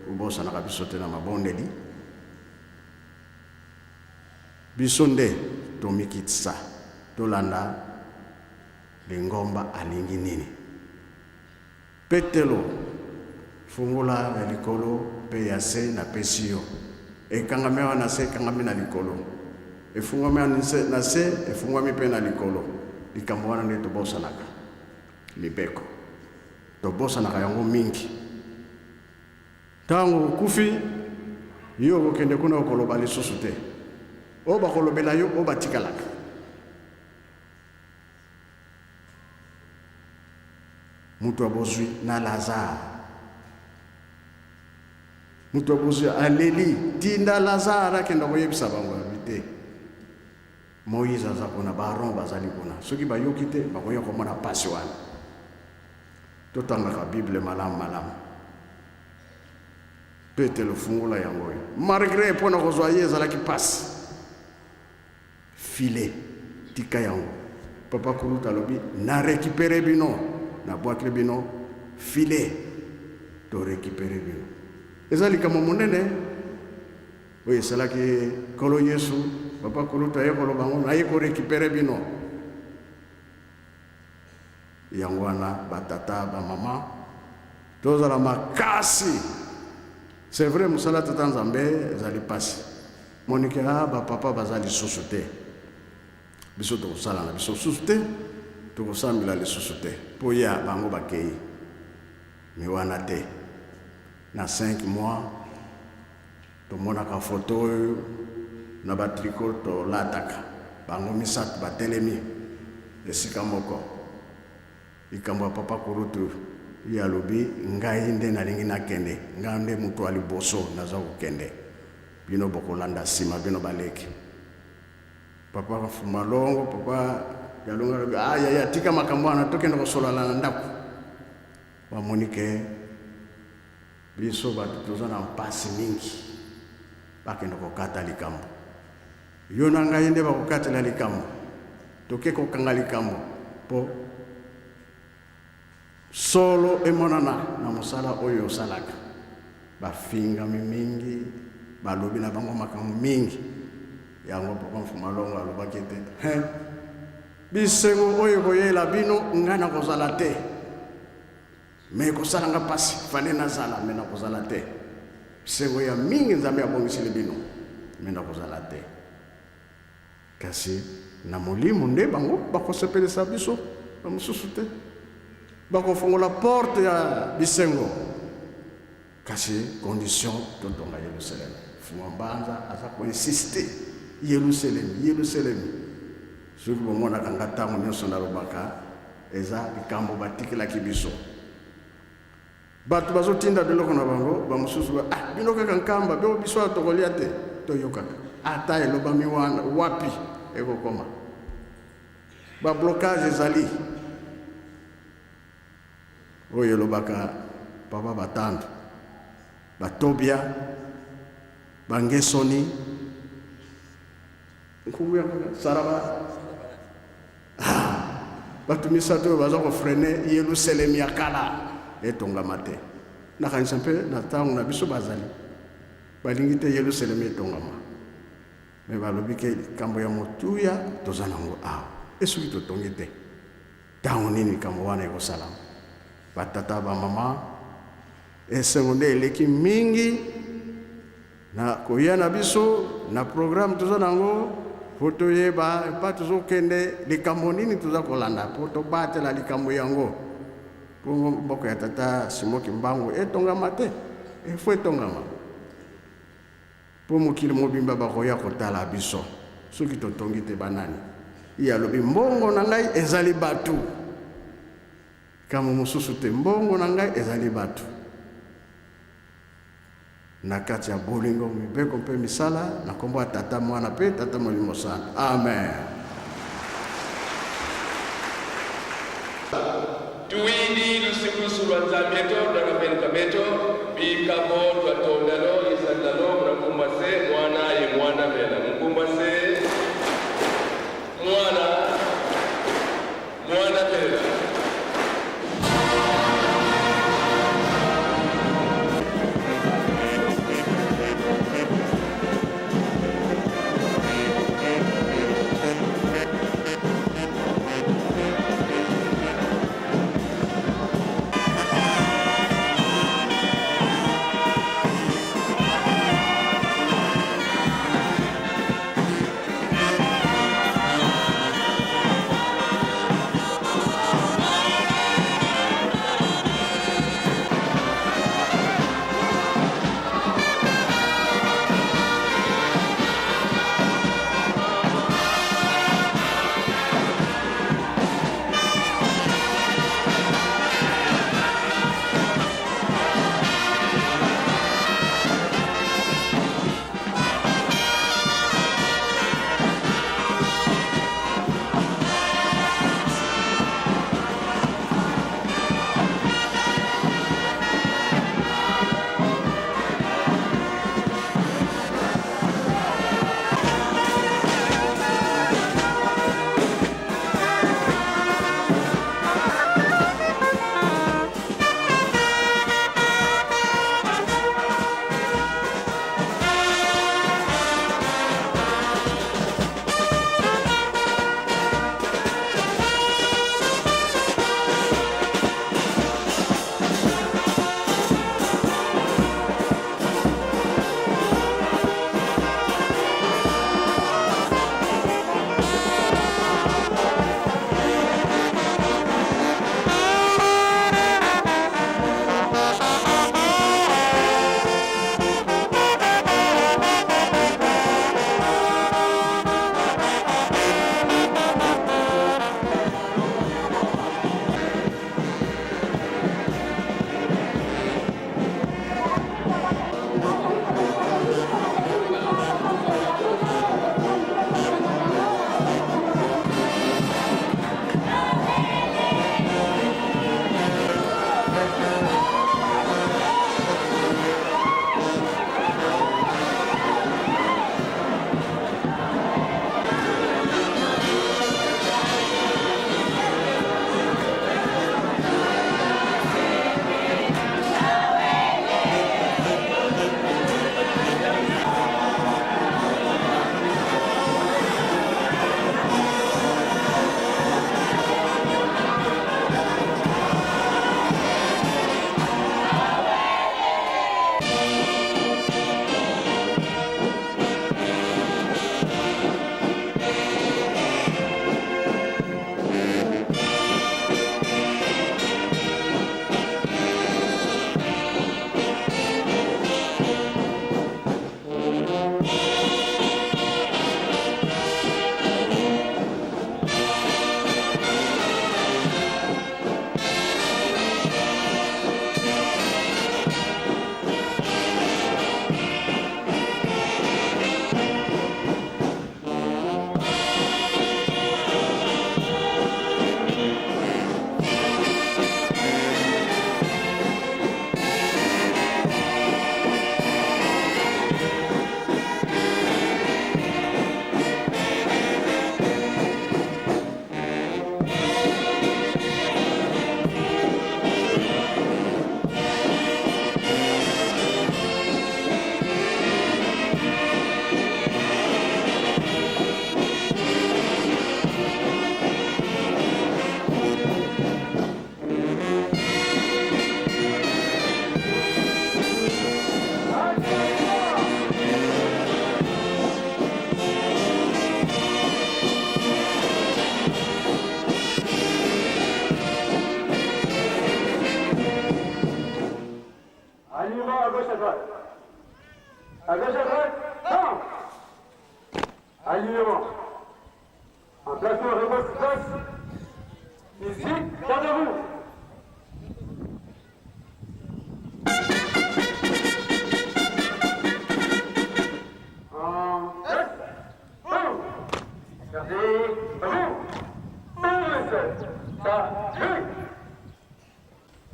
ubosanaka biso te na mabondeli biso nde tomikitisa tolanda lingomba alingi nini petelo fungula ya likolo pe ya se na pesio ekangame wana se ekangame na likolo efungwame na se efungwame pe na likolo likambo wana nde tobosanaka libeko tobosanaka yango mingi tango kufi yo kokende kuna okoloba lisusu te o bakolobela yo o batikalaka mutu abozwi na Lazare mutu abozwi aleli tinda Lazare akenda koyebisa bango te Moïse aza kuna baron bazali kuna soki bayoki te bakoya komona pasi wana totangaka Bible malamu pete lofungula yango malgré mpona kozwa ye ezalaki pasi file tika yango papa Kuluta alobi na récupéré bino na bwakile bino file to récupéré bino eza likambo monene oyo esalaki kolo Yesu papa Kuluta ye koloba ngo na ye ko récupéré bino yango wana batata bamama tozala makasi. C'est vrai, musala tata Nzambe ezali pasi monike bapapa bazali susu te biso tokosala na biso susu te tokosambela lisusu te mpo ya bango bakei mi wana te na 5 mois tomonaka foto oyo na batriko tolataka bango misato batelemi esika moko likambo ya papa Kuluta ye alobi ngai nde nalingi nakende ngai nde mutu ali boso naza kokende bino bokolanda nsima bino baleki papa Fumalongo papa Yalunga alobi ya tika makambo wana tokende kosolana na ndako bamoni ke biso bato toza na mpasi mingi bakende kokata likambo yo na ngai nde bakokatela likambo toke kokanga likambo po solo emonana na mosala oyo osalaka bafingami mingi balobi na bango makambo mingi yango papa Fumalongo alobaki te bisengo oyo koyela bino ngai na kozala te me kosalanga pasi fale nazala me na kozala te bisengo ya mingi Nzambe abongisili bino me na kozala te kasi na molimo nde bango bakosepelisa biso bamosusu te bakofongola porte ya bisengo kasi condition totonga Yerusalem Fumambanza aza koinsiste Yerusalem soki bomonaka nga ntango nyonso nalobaka eza likambo batikelaki biso bato bazotinda biloko na bango bamosusu bino kaka nkamba beo biso tokolia te toyokaka ata elobami wana wapi ekokoma bablocage ezali oyo elobaka papa Batando batobia bangesoni nkubu saraba bato misato oyo baza kofrene Yerusalem ya kala etongama te nakanisa mpe na ntango na biso bazali balingi te Yerusalem etongama me balobi ke likambo ya motuya toza nango awa esoki totongi te ntango nini likambo wana ekosalama batata bamama esengo nde eleki mingi na koya na biso na programme toza nango po toyeba epa tozokende likambo nini toza kolanda po tobatela likambo yango po mboka ya tata Simoki Mbangu etongama te efo etongama po mokili mobimba bakoya kotala biso soki totongi te banani ye alobi mbongo na ngai ezali batu kama mosusu te mbongo na ngai ezali batu na kati ya bolingo mibeko mpe misala na kombo ya tata mwana mpe tata Molimo Santu amen.
Tuwindi lusikusu lwa Nzambe lwanapenika beto bikamo twatondalo isandalo mnakumbase mwana ye mwana mena mkumbase mwana mena
droite. À gauche à droite. Non. Alignement. Emplacement réponse face. Musique, gardez-vous.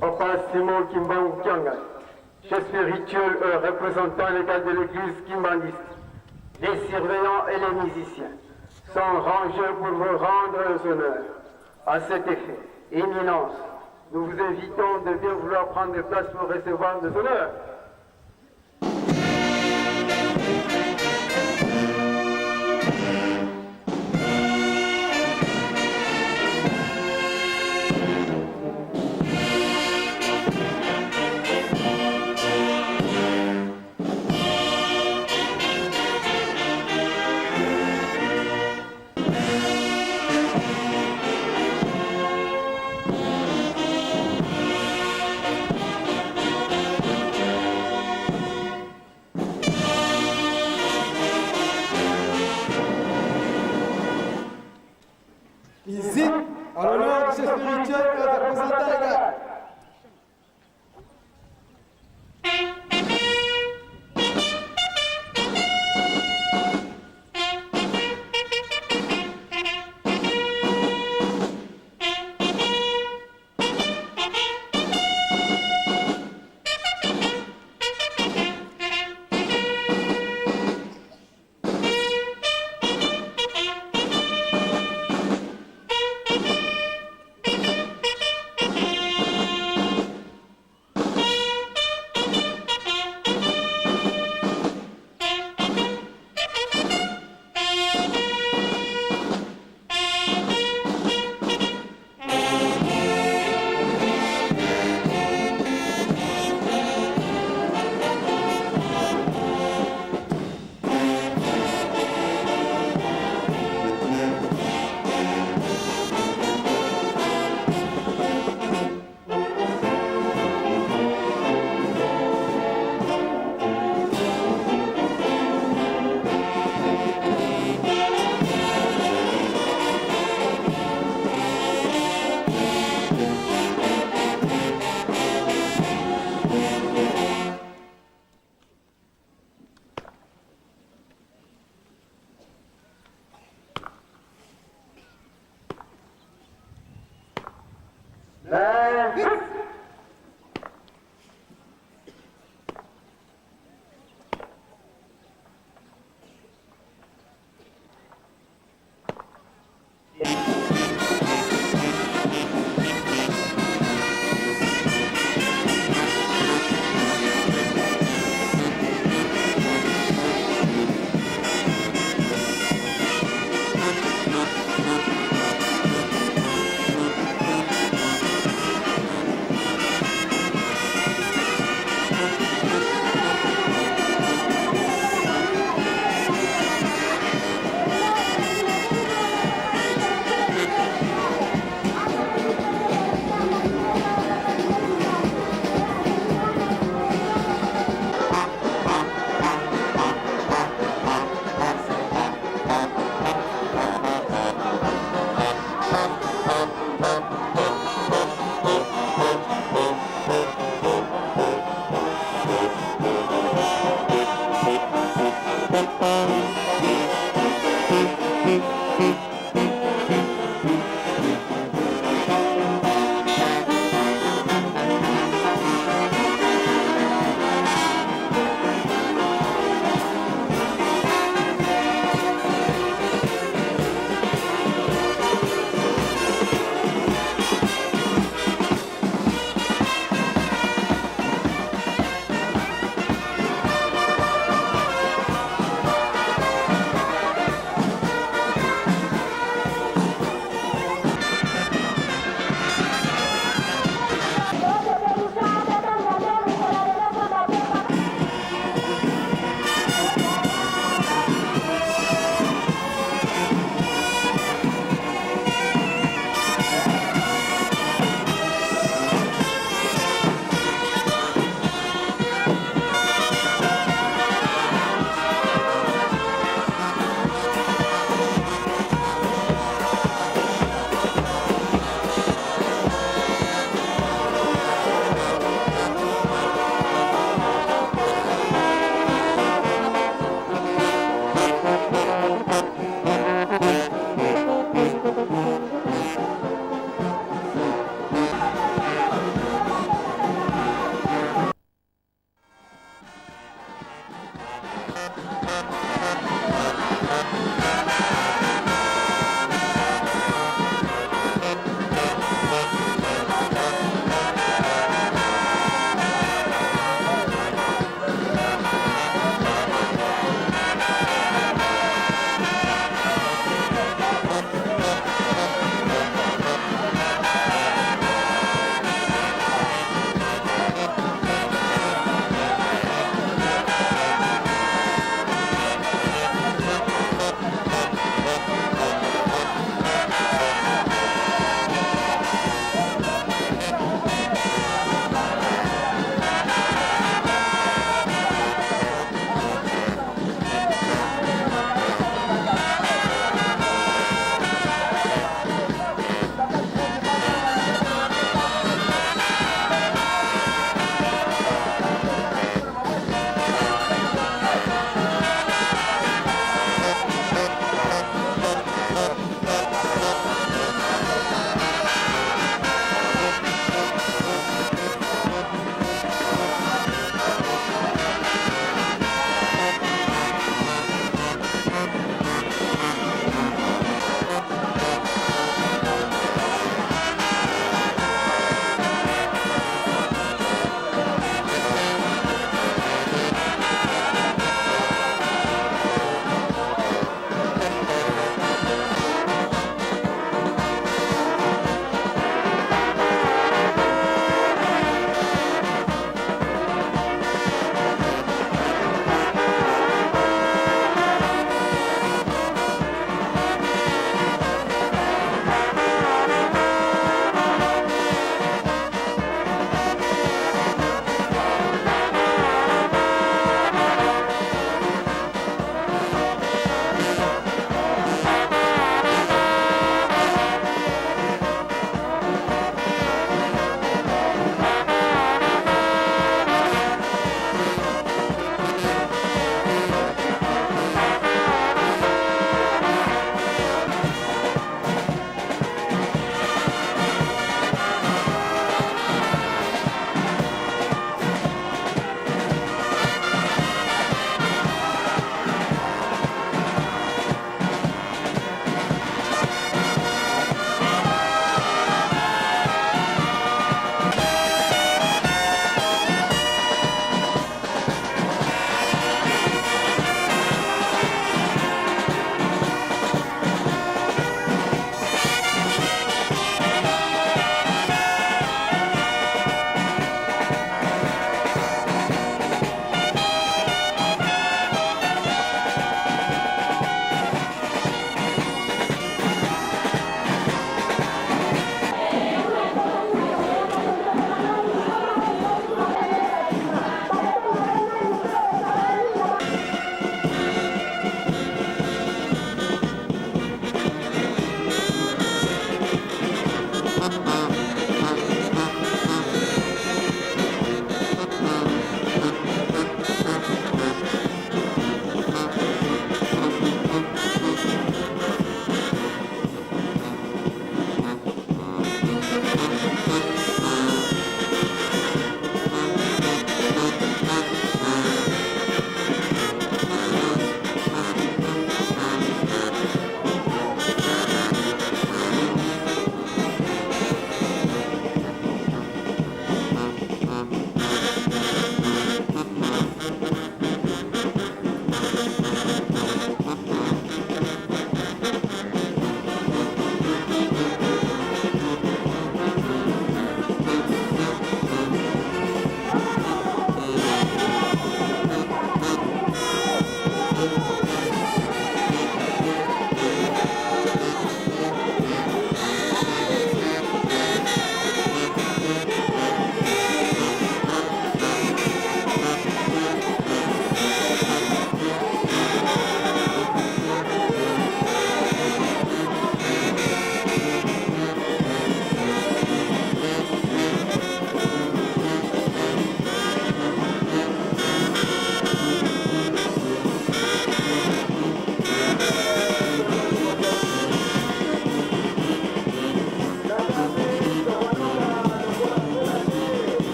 Papa Simon Kimbangu Kianga, chef spirituel représentant légal de l'église kimbangiste, les surveillants et les musiciens sont rangés pour vous rendre les honneurs. À cet effet, éminence, nous vous invitons de bien vouloir prendre place pour recevoir des honneurs.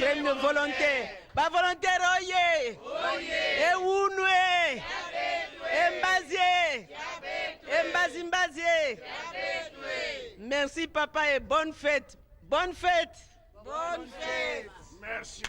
Premio volontaire. Ba volontaire oye. Oye. Eunwe. Embazier. Embazimbazier. Merci papa et bonne fête. Bonne fête. Bonne fête.
Merci.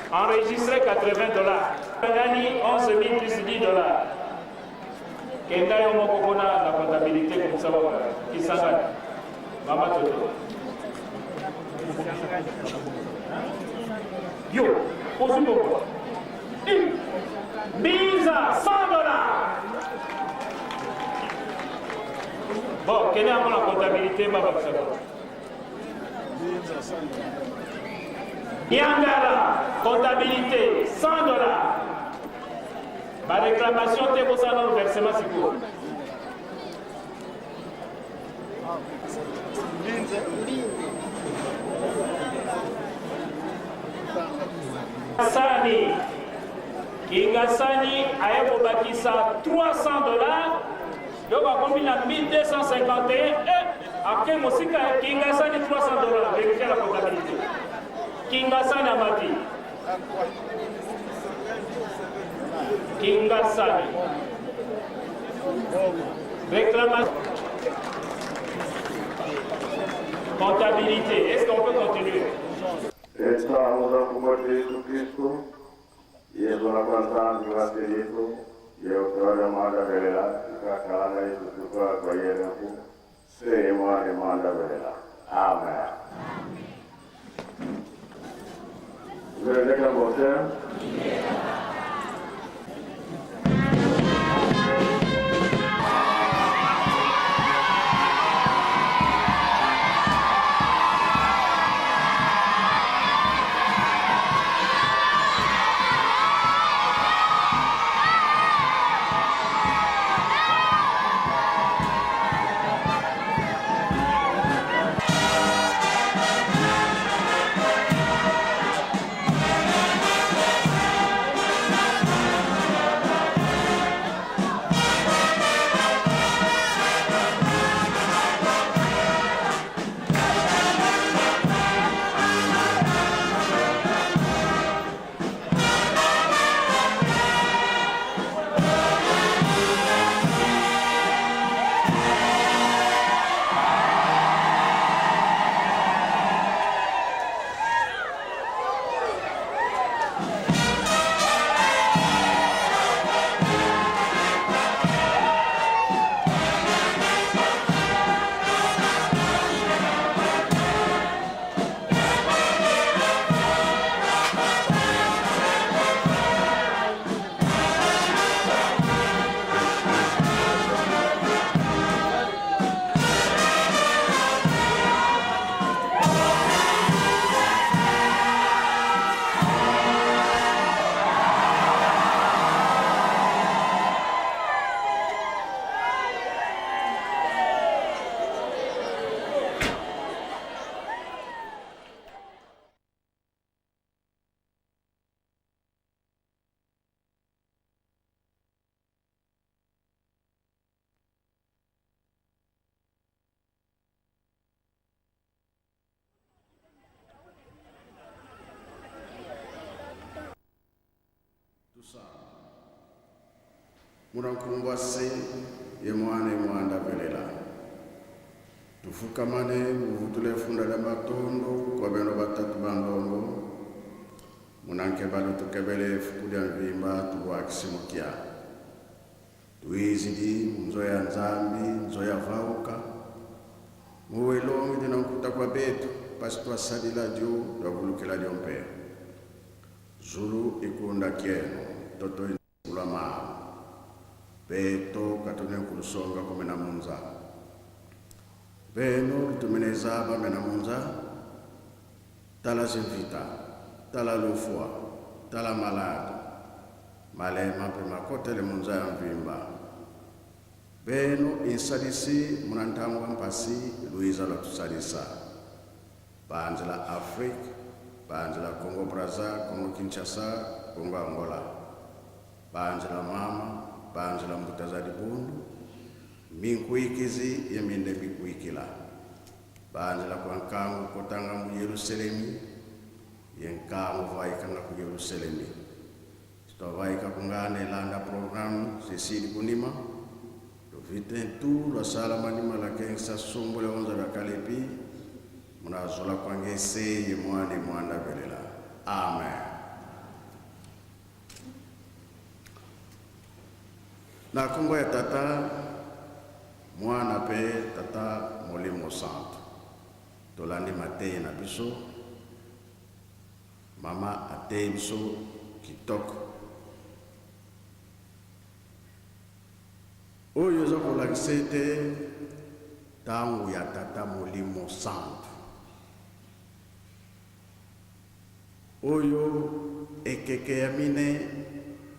Enregistré $80. Gagné 11 000 plus $10. Kenda yo moko kona la comptabilité comme ça va qui s'engage. Mama Toto. Yo, Ozumo. Mise à $100. Bon, quelle est la comptabilité, Mama Toto? Yangara, comptabilité, $100. Ma réclamation, c'est pour ça dans le versement secours. Kingasani a Bakisa $300. Donc, on a combien 1251. Et après, Mosika, Kingasani $300. Vérifiez la comptabilité. Kingasani Amati. Kingasani. Réclamation. Comptabilité. Est-ce qu'on peut continuer?
Estamos a favor de Jesucristo y es una constante evangelizo y otra demanda verela y cada vez que se pueda coger se demanda verela. Amén. Vous avez la voiture? Munakumbwase ye mwana velela tufukamane muvutule funda la matondo kwa beno batatu bandongo munanke balu tukebele fukulia mvimba tuwakisimukia tuizidi mzoya nzambi mzoya vauka muwelongi dina nkuta kwa betu pasi twasalila dio twavulukila dio mpe zulu ikunda kieno toto ulama beto katone kulusonga kumena munza beno tumeneza ba mena munza tala zinvita tala lufua tala malade malema pe makotele munza ya mvimba beno insadisi munantamu mpasi Luiza la tusalisa banza la Afrika banjela Congo Brazza, Congo Kinshasa, Congo Angola, banjela mama, banjela Mbutazadi Bundu, minkuikizi yeminde mikuikila, banjela kwa nkangu kotanga mu Yerusalemi, yenkangu vaikanga ku Yerusalemi. Vaika kungane landa program sesidi kunima, do viten tu la sala manima la kensa sombo le onze la kalepi, muna zola kwangese ye mwana belela. Amen. Na Kongo ya tata mwana pe tata Molimo Santo. Tolandi matei na biso, mama atei biso kitoko. Oyo za kolakisete tangu ya tata Molimo Santo. Oyo ekeke ya mine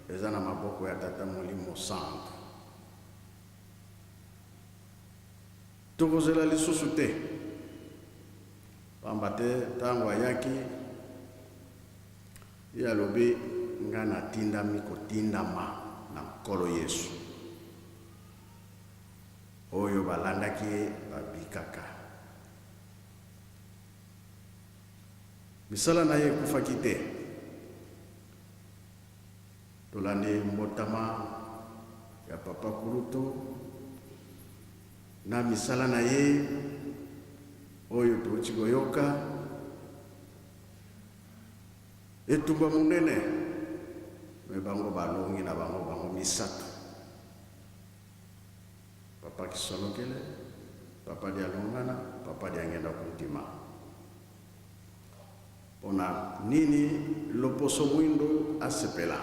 eza na maboko ya tata Molimo Santo. Tokozela lisusu te. Pamba te tangu ayaki ya lobi nga natindami kotindama na nkolo Yesu. Oyo balandaki babikaka. Misala na ye kufaki te. Tolandi mbotama ya papa Kulutu na misala na ye oyo tuuti koyoka etumba munene me bango balongi na bango misato. Papa Kisolokele, papa dia Longana, papa dia ngenda kuntima. Pona nini loposo mwindo asepela.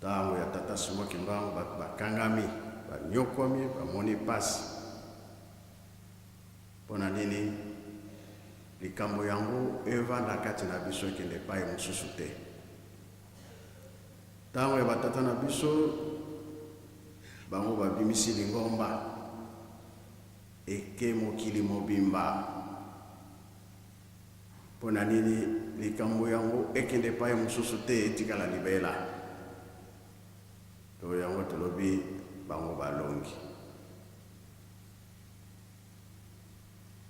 Tango ya tata Simo Kimbangu bakangami, banyokwami, bamoni pasi. Pona nini likambo yangu eva na kati na biso kende pai mususu te. Tango ya batata na biso bango babimisi lingomba eke mokili mobimba. Pona nini likambo yango ekende pai mususu te etikala libela. To yango tolobi bango balongi.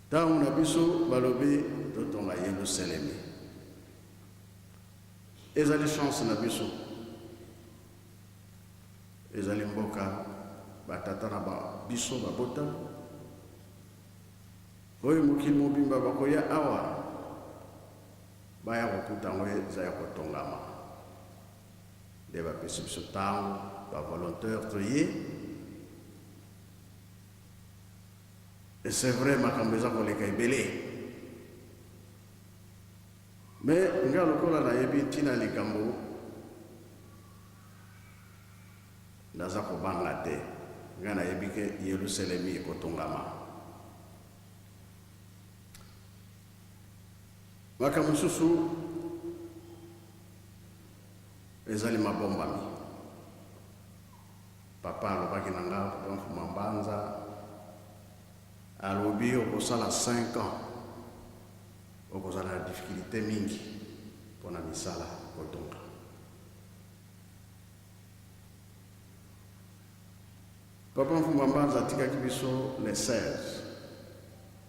Tango na biso balobi totonga Yerusalemi. Ezali chance na biso. Ezali mboka batata na biso babota. Oyo mokili mobimba bakoya awa baya kokuta ngo eza ya kotongama. Nde bapesi biso tango bavolontaire toye. Et c'est vrai makambo eza koleka ebele. Mais nga lokola nayebi ntina likambo naza kobanga te. Nga nayebi ke Yerusalemi ekotongama. Makambo mosusu ezali mabombami. Papa alobaki na nga, papa Mfuma Mbanza alobi okosala 5 ans okozala na difficulté mingi mpona misala kotonga. Papa Mfuma Mbanza atikaki biso le 16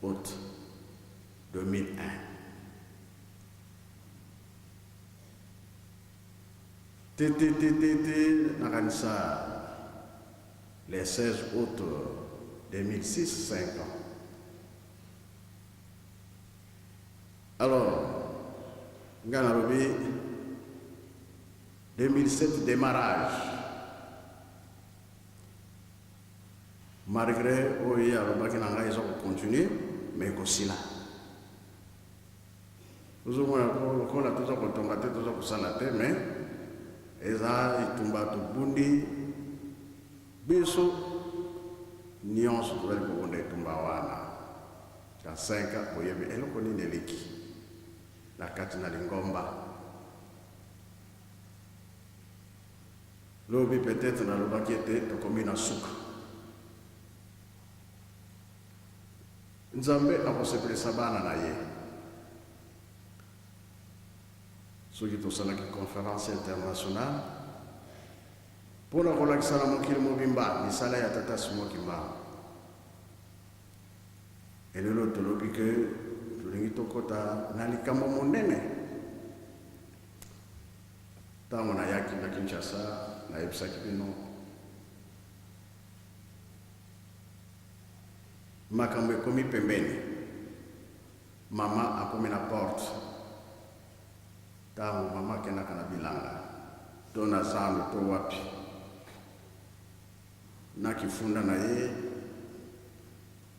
août 2001. Nakanisa le 16 août 2006, 5 ans. Alors, Nganarobi, 2007, démarrage. Malgré, oui, alors, ils ont continué, mais aussi là. Nous avons toujours continué, toujours salaté, mais Eza, Itumba, Tubundi, Biso, nyonso tozali kokonda etumba wana ka 5 oyebi eloko nini eleki na kati na lingomba. Lobi peut-être nalobaki ete tokomi na suka. Nzambe akosepelisa bana na ye. soki tosalaki conférence internationale mpona kolakisa na mokili mobimba misala ya tata Simon Kimbangu. elelo tolobi ke tolingi tokota na likambo monene ntango nayaki na Kinshasa nayebisaki bino makambo ekomi pembeni. Mama akomi na porte ntango mama akendaka na bilanga to na zando to wapi na kifunda na ye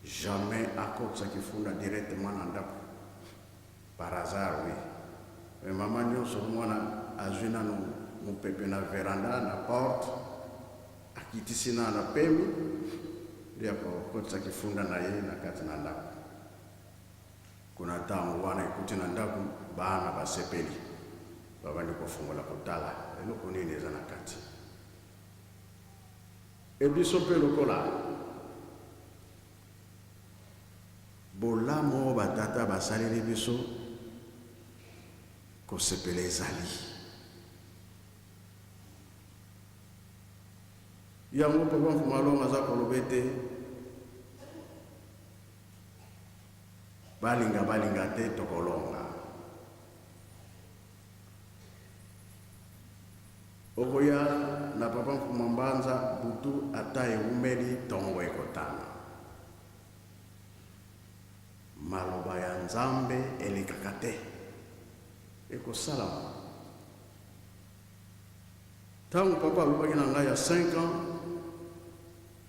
jamais akokisa kifunda directement na ndako par hasard. Oui, mama nyonso mwana azwi nano mopepe na veranda na porte akitisi na pemi ndio akokisa kifunda na ye na kati na ndako. Kuna ntango wana ekuti na ndako bana basepeli babandi kofungola kotala eloko nini eza na kati. Ebiso mpe lokola bolamo batata basaleli biso kosepela ezali yango papa Mfumalongo aza koloba ete balinga te tokolonga. Okoya na papa Mfumambanza butu ata eumeli tongo ekotana. Maloba ya Nzambe elekaka te ekosalama. Ntango papa alobaki na ngai ya 5 ans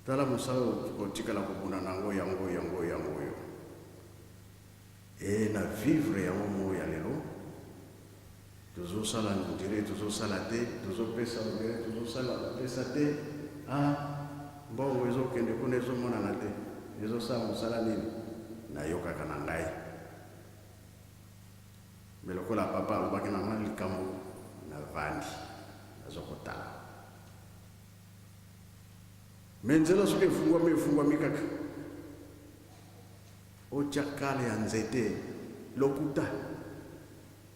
tala mosala kotikala kobunda nango yango yo e na vivre yango mo ya lelo tozosala ndire tozosala te tozopesa ndire tozosala pesa te mbongo ezokende kuna ezomonana te ezosala mosala nini nayokaka na ngai. Me lokola papa alobaki na ngai likambo na vandi nazokotala me nzela soki efungwami kaka otya kale ya nzete lokuta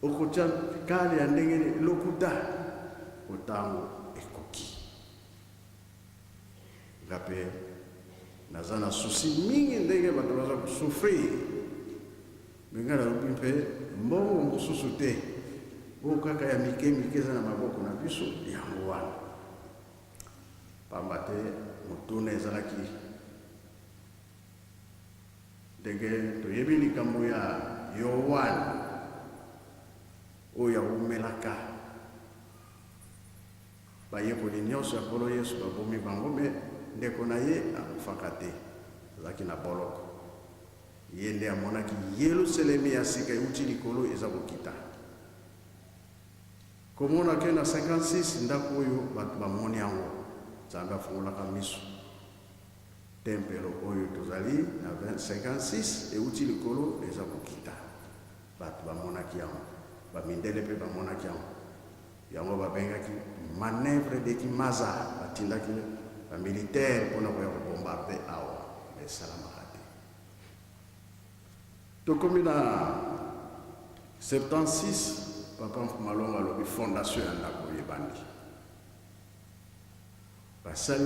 okotya kale ya ndenge lokuta otango ekoki. Ngape naza na susi mingi ndenge bato baza kosufrir menga nalobi mpe mbongo mosusu te oyo kaka ya mike eza na maboko na biso yango wana pamba te motuna ezalaki ndenge toyebi likambo ya Yohane oyo awumelaka bayekoli nyonso ya Nkolo Yesu babomi bango me ndeko na ye akufaka te azalaki na boloko. Ye nde amonaki Yelusalemi ya sika euti likolo eza kokita. Komona ke na 56 ndako oyo bato bamoni yango Nzambe afungolaka miso. Tempelo oyo tozali na 56 euti likolo eza kokita. Bato bamonaki yango bamindele mpe bamonaki yango babengaki manœuvre de Kimaza batindaki bamilitaire mpona koya kobombarde awa esalamaka te. Tokomi na 76 papa Mfumalongo alobi fondation ya ndako ebandi basali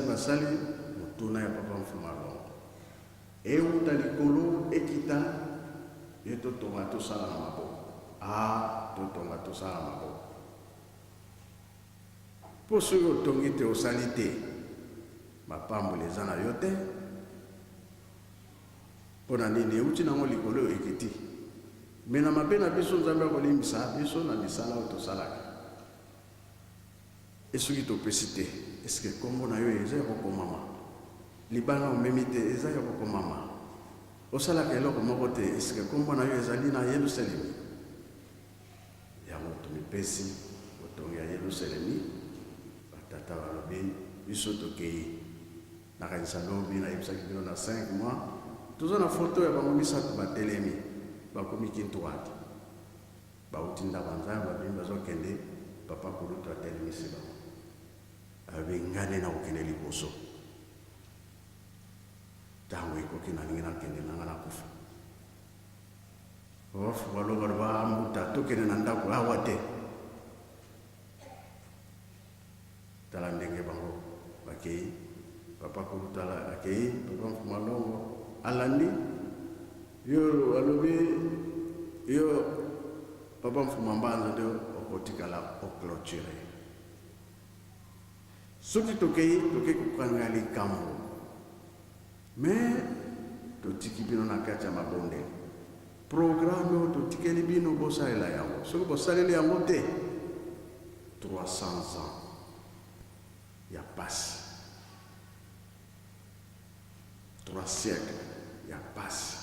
motuna ya papa Mfumalongo euta likolo ekita ye totonga tosala na maboko totonga tosala na maboko po soki otongi te osali te mapamboli eza na yo te mpona nini euti nango likolo oyo ekiti. Me na mabe na biso Nzambe akolimbisa biso na misala oyo tosalaka esoki topesi te eske kombo na yo eza ya kokomama libanga omemi te eza ya kokomama osalaka eloko moko te eske kombo na yo ezali na Yelusalemi yango tomipesi botongi ya Yelusalemi batata balobi biso tokei nakanisa lobi nayebisaki bino na 5 mois toza na foto ya bango misato batelemi bakomi kintu wati bauti ndako Nzambe babimi bazokende papa kulutu atelemisi bango abengane na kokende liboso ntango ekoki nalingi nakende nanga nakufa bafu baloba bambuta tokende na ndako awa te papa kulutala akei papa mfumalongo alandi yo alobi yo papa mfumambanza ndio okotikala oclôturer soki tokei kokanga likambo mais totiki bino na kati ya mabonde programme oyo totikeli bino bosalela yango soki bosaleli yango te 300 ans ya pasi 3 siècles ya pasi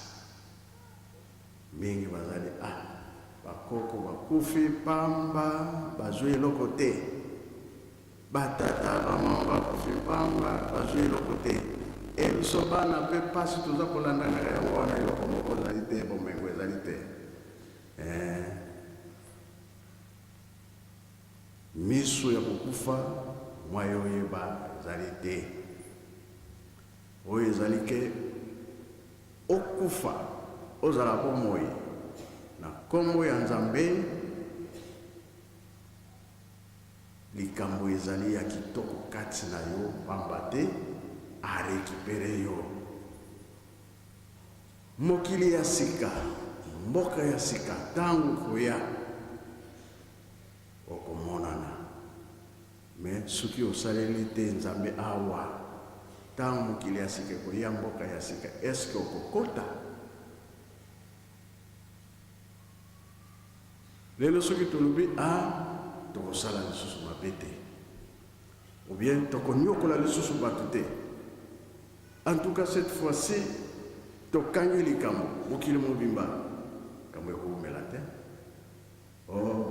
mingi bazali bakoko bakufi pamba bazwi eloko te batata bamama bakufi pamba bazwi eloko te biso bana mpe pasi toza kolandanga yango wana eloko moko ezali te bomengo ezali te miso ya kokufa mwayo oyeba ezali te oyo ezali ke okufa ozala bomoi na kombo ya Nzambe likambo ezali ya kitoko kati na yo pamba te arekipere yo mokili ya sika mboka ya sika ntango koya okomonana me soki osaleli te Nzambe awa ntango mokili ya sika koya mboka ya sika eske okokota lelo soki tolobi tokosala lisusu mabe te ou bien tokonyokola lisusu bato te. En tout cas cette fois-ci tokangi likambo mokili mobimba kambo ekomela te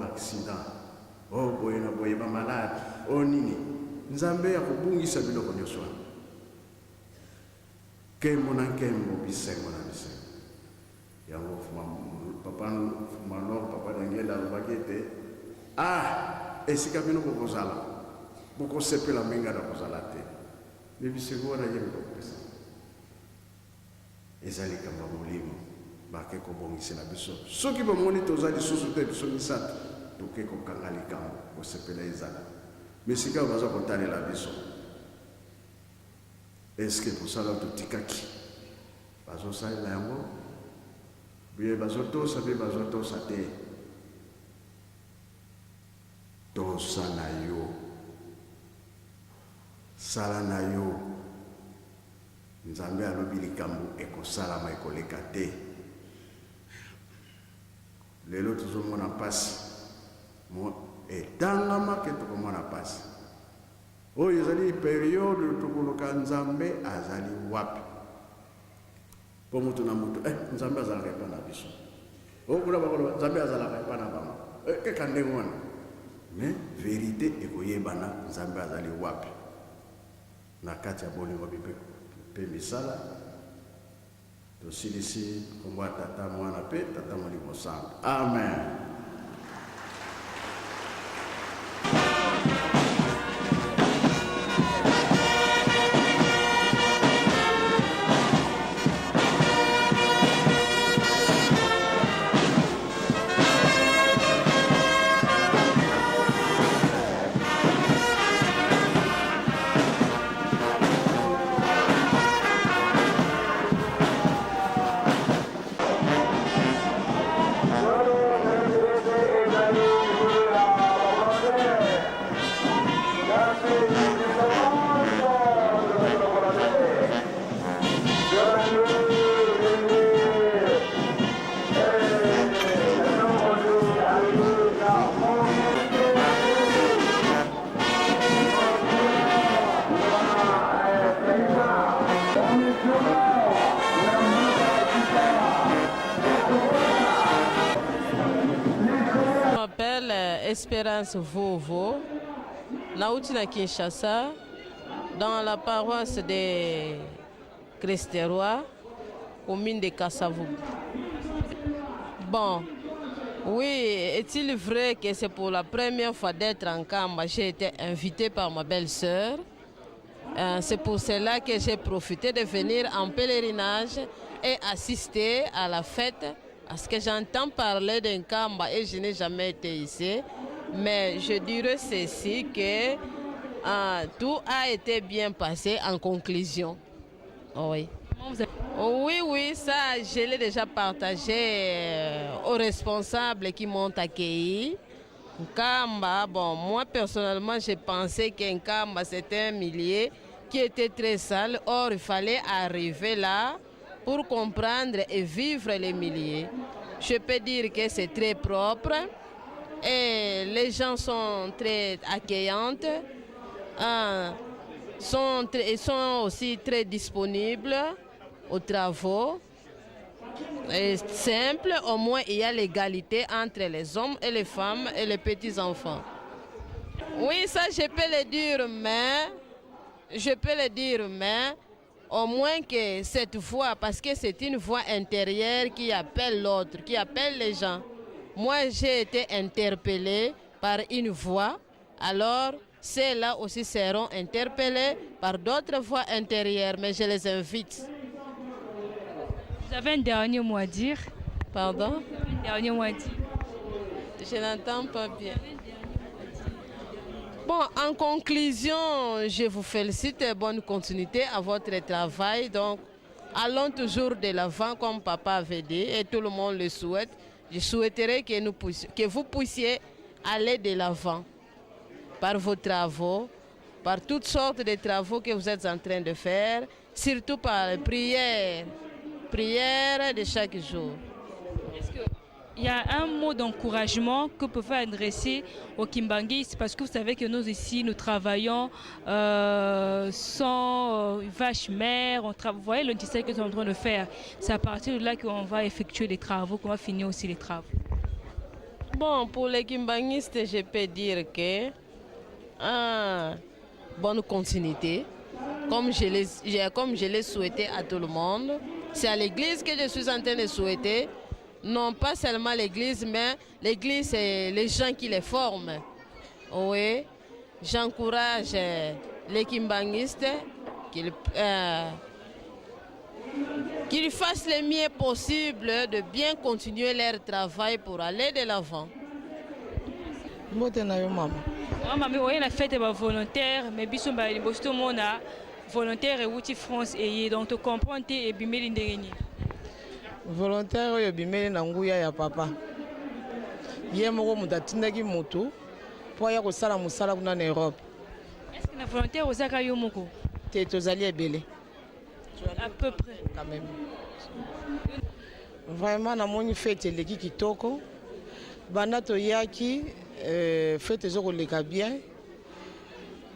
accident boye na boye ba malade nini Nzambe akobungisa biloko nyonso kembo na kembo bisengo na bisengo yango papa malor papa dangela bagete esika bino bokozala bokosepela menga na kozala te me bisengo wana ye bokopesa ezali kamba molimo bake kobongisa na biso soki bomoni toza lisusu te biso misato toke kokanga likambo kosepela ezala me sika baza kotalela biso eske tosala totikaki bazosalela yango biye bazotosa mpe bazotosa te tosa na yo sala na yo Nzambe alobi likambo ekosalama ekoleka te lelo tozomona pasi etangama ke tokomona pasi oyo ezali periode tokoloka Nzambe azali wapi po mutu na mutu Nzambe azalaka epa na biso okuna bakoloba Nzambe azalaka epa na bango keka ndenge wana me verite ekoyebana Nzambe azali wapi na kati ya bolingo mpe misala tosilisi kombo ya Tata Mwana mpe Tata Molimo Santu. Amen.
Espérance Vovo, nauti na Kinshasa, dans la paroisse des Christ-Roi, commune de Kassavou. Bon, oui, est-il vrai que c'est pour la première fois d'être en Kamba? J'ai été invitée par ma belle-sœur. C'est pour cela que j'ai profité de venir en pèlerinage et assister à la fête. Parce que j'entends parler d'un Kamba et je n'ai jamais été ici. Mais je dirais ceci que tout a été bien passé en conclusion. Oui. Oui, ça, je l'ai déjà partagé aux responsables qui m'ont accueilli. Nkamba, bon, moi personnellement, j'ai pensé qu'Nkamba, c'était un milieu qui était très sale. Or, il fallait arriver là pour comprendre et vivre les milieux. Je peux dire que c'est très propre et les gens sont très accueillantes, sont aussi très disponibles aux travaux. Et simple, au moins il y a l'égalité entre les hommes et les femmes et les petits-enfants. Oui, ça je peux le dire, mais au moins que cette voix, parce que c'est une voix intérieure qui appelle l'autre, qui appelle les gens. Moi j'ai été interpellée par une voix, alors celles-là aussi seront interpellées par d'autres voix intérieures, mais je les invite.
Vous avez un dernier mot à dire?
Pardon?
Un dernier mot à dire?
Je n'entends pas bien. Bon, en conclusion, je vous félicite et bonne continuité à votre travail. Donc, allons toujours de l'avant comme papa avait dit et tout le monde le souhaite. Je souhaiterais que vous puissiez aller de l'avant par vos travaux, par toutes sortes de travaux que vous êtes en train de faire, surtout par les prières de chaque jour.
Est-ce qu'il y a un mot d'encouragement que vous pouvez adresser aux Kimbanguistes, parce que vous savez que nous ici, nous travaillons sans vache mère, vous voyez le tissu que nous sommes en train de faire. C'est à partir de là qu'on va effectuer les travaux, qu'on va finir aussi les travaux.
Bon, pour les Kimbanguistes, je peux dire que bonne continuité, comme je l'ai souhaité à tout le monde. C'est à l'église que je suis en train de souhaiter, non pas seulement l'église, mais l'église c'est les gens qui les forment. Oui, j'encourage les Kimbanguistes qu'ils fassent le mieux possible de bien continuer leur travail pour aller de l'avant.
Maman, oui, la fête est volontaire, mais biso ba libosto mona volontaire et outil France et donc tu comprends et bimeli ndengeni.
Volontaire oyo bimeli na nguya ya papa. Ye moko mutatindaki mutu po ya kosala musala kuna na Europe.
Est-ce que la volontaire osaka yo moko?
Te tozali ebele.
À peu près
quand même. Vraiment na moni fête eleki kitoko. Banda toyaki fête ezokoleka bien.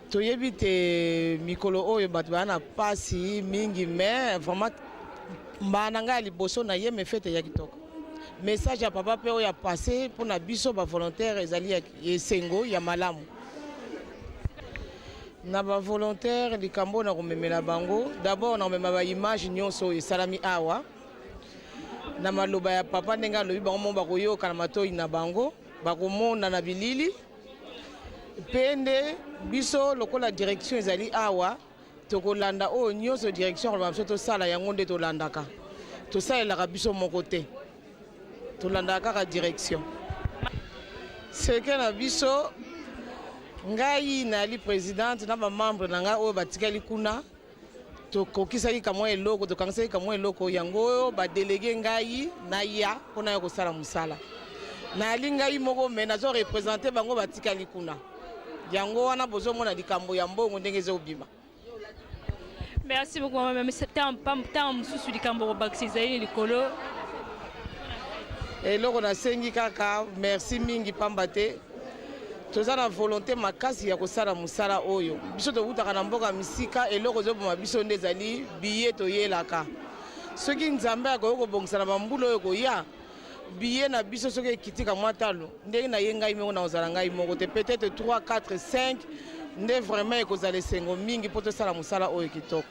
Toyebi te mikolo oyo bato bana pasi mingi, mais vraiment mbana nga liboso na ye me fête ya kitoko. Message ya papa pe oyo passé pour na biso ba volontaire ezali ya esengo ya malamu. Na ba volontaire likambo na komemela bango, d'abord na komema ba image nyonso esalami awa. Na maloba ya papa ndenga lobi bango mo bakoyoka na matoi na bango, bakomona na bilili. Pende biso lokola direction ezali awa tokolanda o nyonso direction ko biso to sala yango nde to landaka to salela biso moko te to landaka ka direction seke na biso ngai na li présidente na ba membre na ngai o batikali kuna to kokisaki kamwa eloko to kangsaki kamwa eloko yango ba délégué ngai na ya pona ya ko sala musala na li ngai moko me na zo représenter bango batikali kuna. Merci
beaucoup, maman.
Merci mingi pambate. Toza na volonté makasi ya kosala musala oyo. Biso to utaka na mboka misika eloko zo boma biso ndezali biye to yelaka. Soki nzambe akoyoko bongisa na bambulo oyo koya. Billet na biso soki ekitika mwa talo ndenge na ye ngai moko na ozala ngai moko te peut-être 3 4 5 nde vraiment ekozala esengo mingi mpo tosala mosala oyo kitoko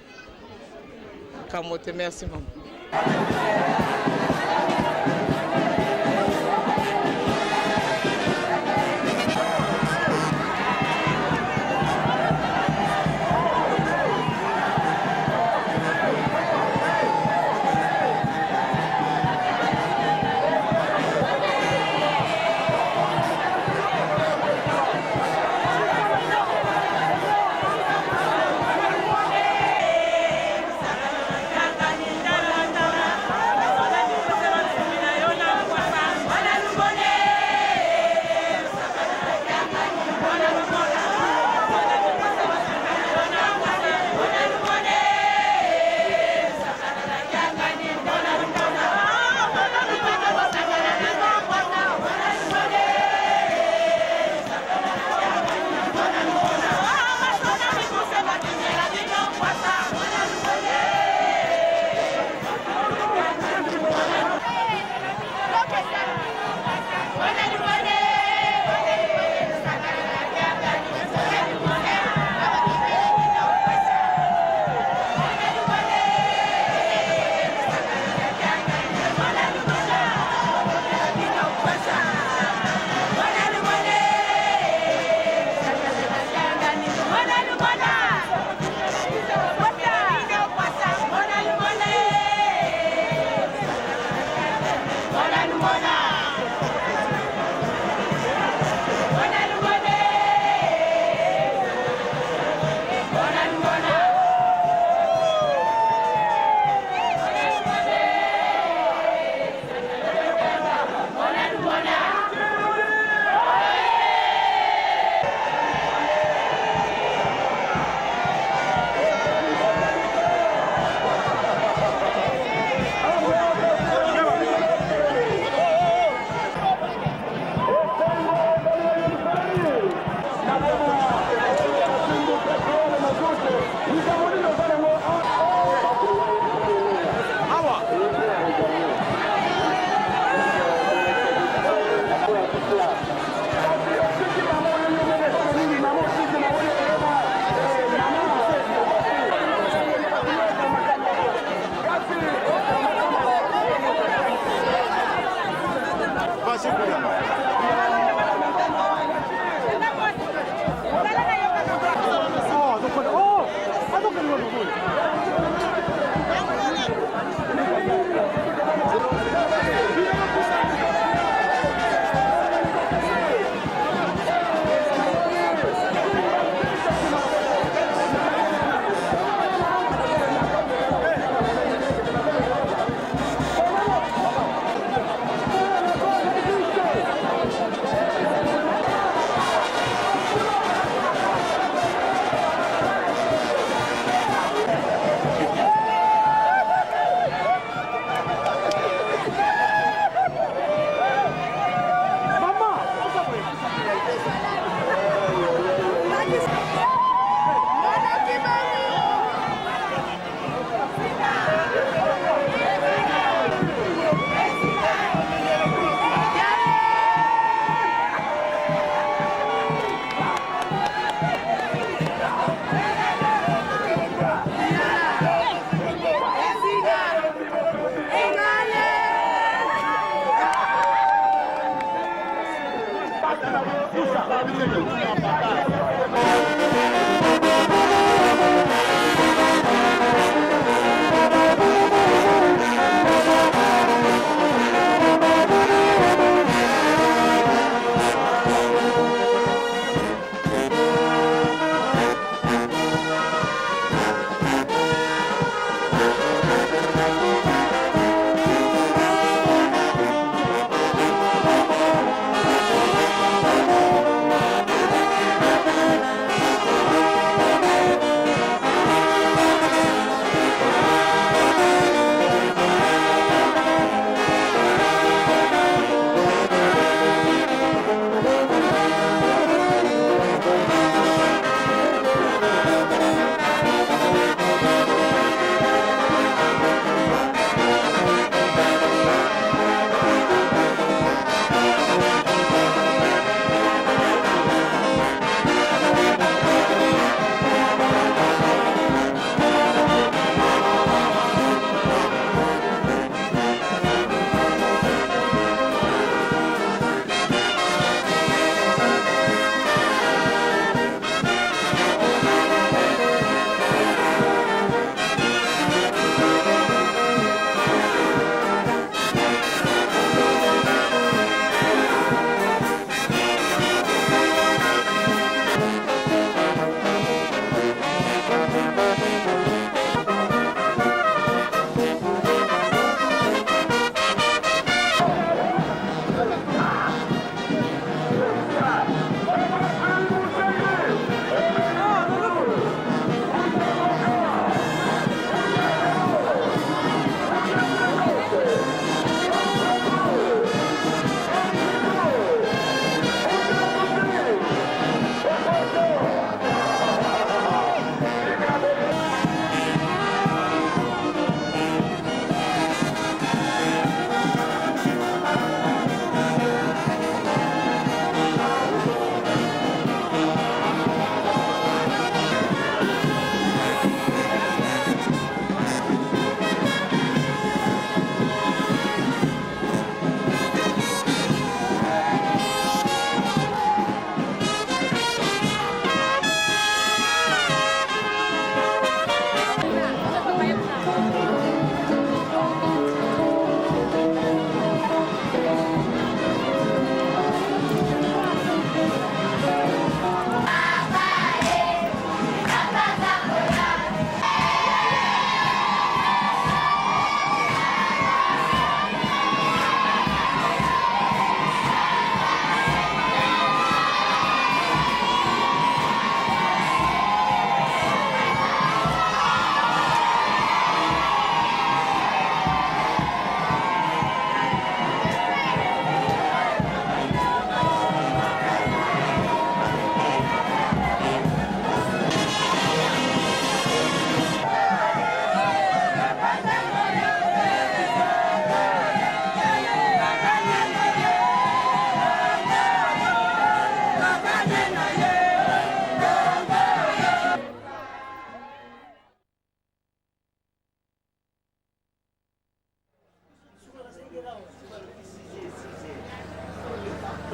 kamote. Merci maman.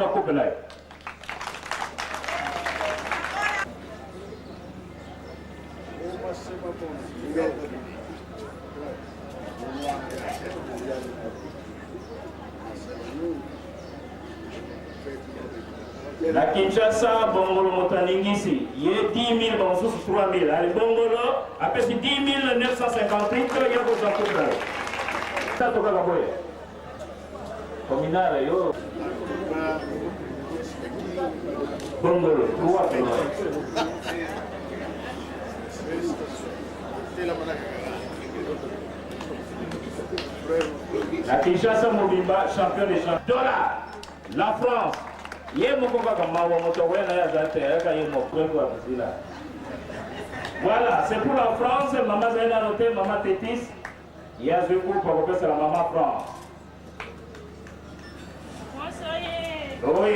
kozwa coupe na ye. Na Kinshasa, Bongolo Motaningisi, il y a 10 000, bon, sous 3 000. Allez, Bongolo, après c'est 10 958, il y a vos enfants là. Ça, tu vas voir. Communal, yo. Bongolo, 3 000. La Kinshasa Mobimba, champion des champions. Dollar, la France. Voilà, c'est pour la France, maman Zéna noté, maman Tétis. Il y a ce coup pour que c'est la maman France. Oui.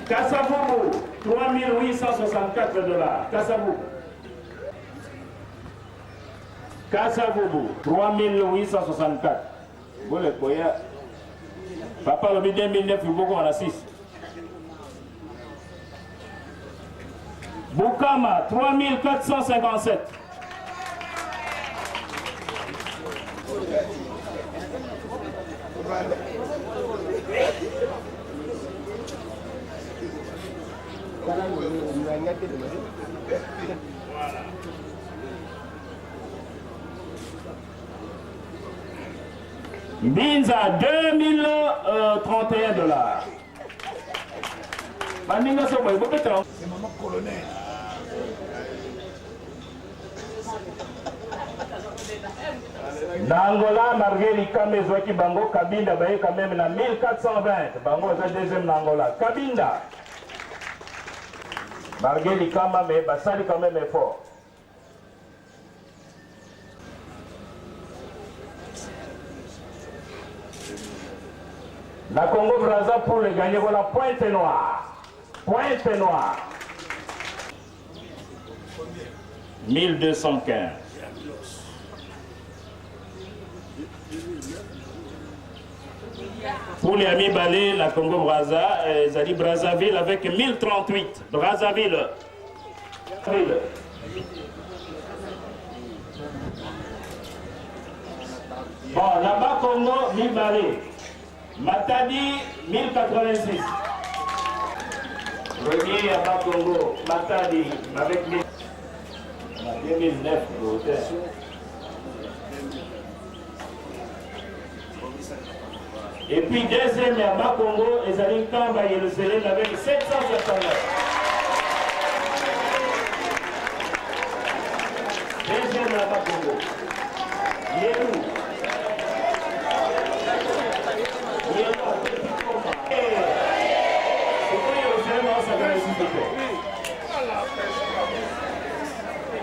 Kassavoubou, 3864 $. Kassavoubou. Kassavoubou, 3864. Vous le voyez. Papa, le 2009, il faut qu'on a 6. Boukama, 3457. Binza, 2031 $. Bandinga Sobo, il faut peut-être. C'est maman colonel. Nangola, Marguerite Kamezwaki Bango, Kabinda, Baye quand même na 1420. Bango est deuxième Nangola. Kabinda. Marguerite Kama, mais Bassali quand même est fort. La Congo Brazza pour le gagner, voilà, Pointe Noire. Pointe Noire. 1215. Pour les amis Balé, la Congo Brazza, Zali Brazzaville avec 1038. Brazzaville. Bon, là-bas Congo, 1000 Balé. Matadi, 1086. Premier à Bakongo, Matadi, avec 2009. Et puis deuxième à Bakongo, Ezaline Kamba et le Sélène avec 769. Deuxième à Bakongo. Yélou.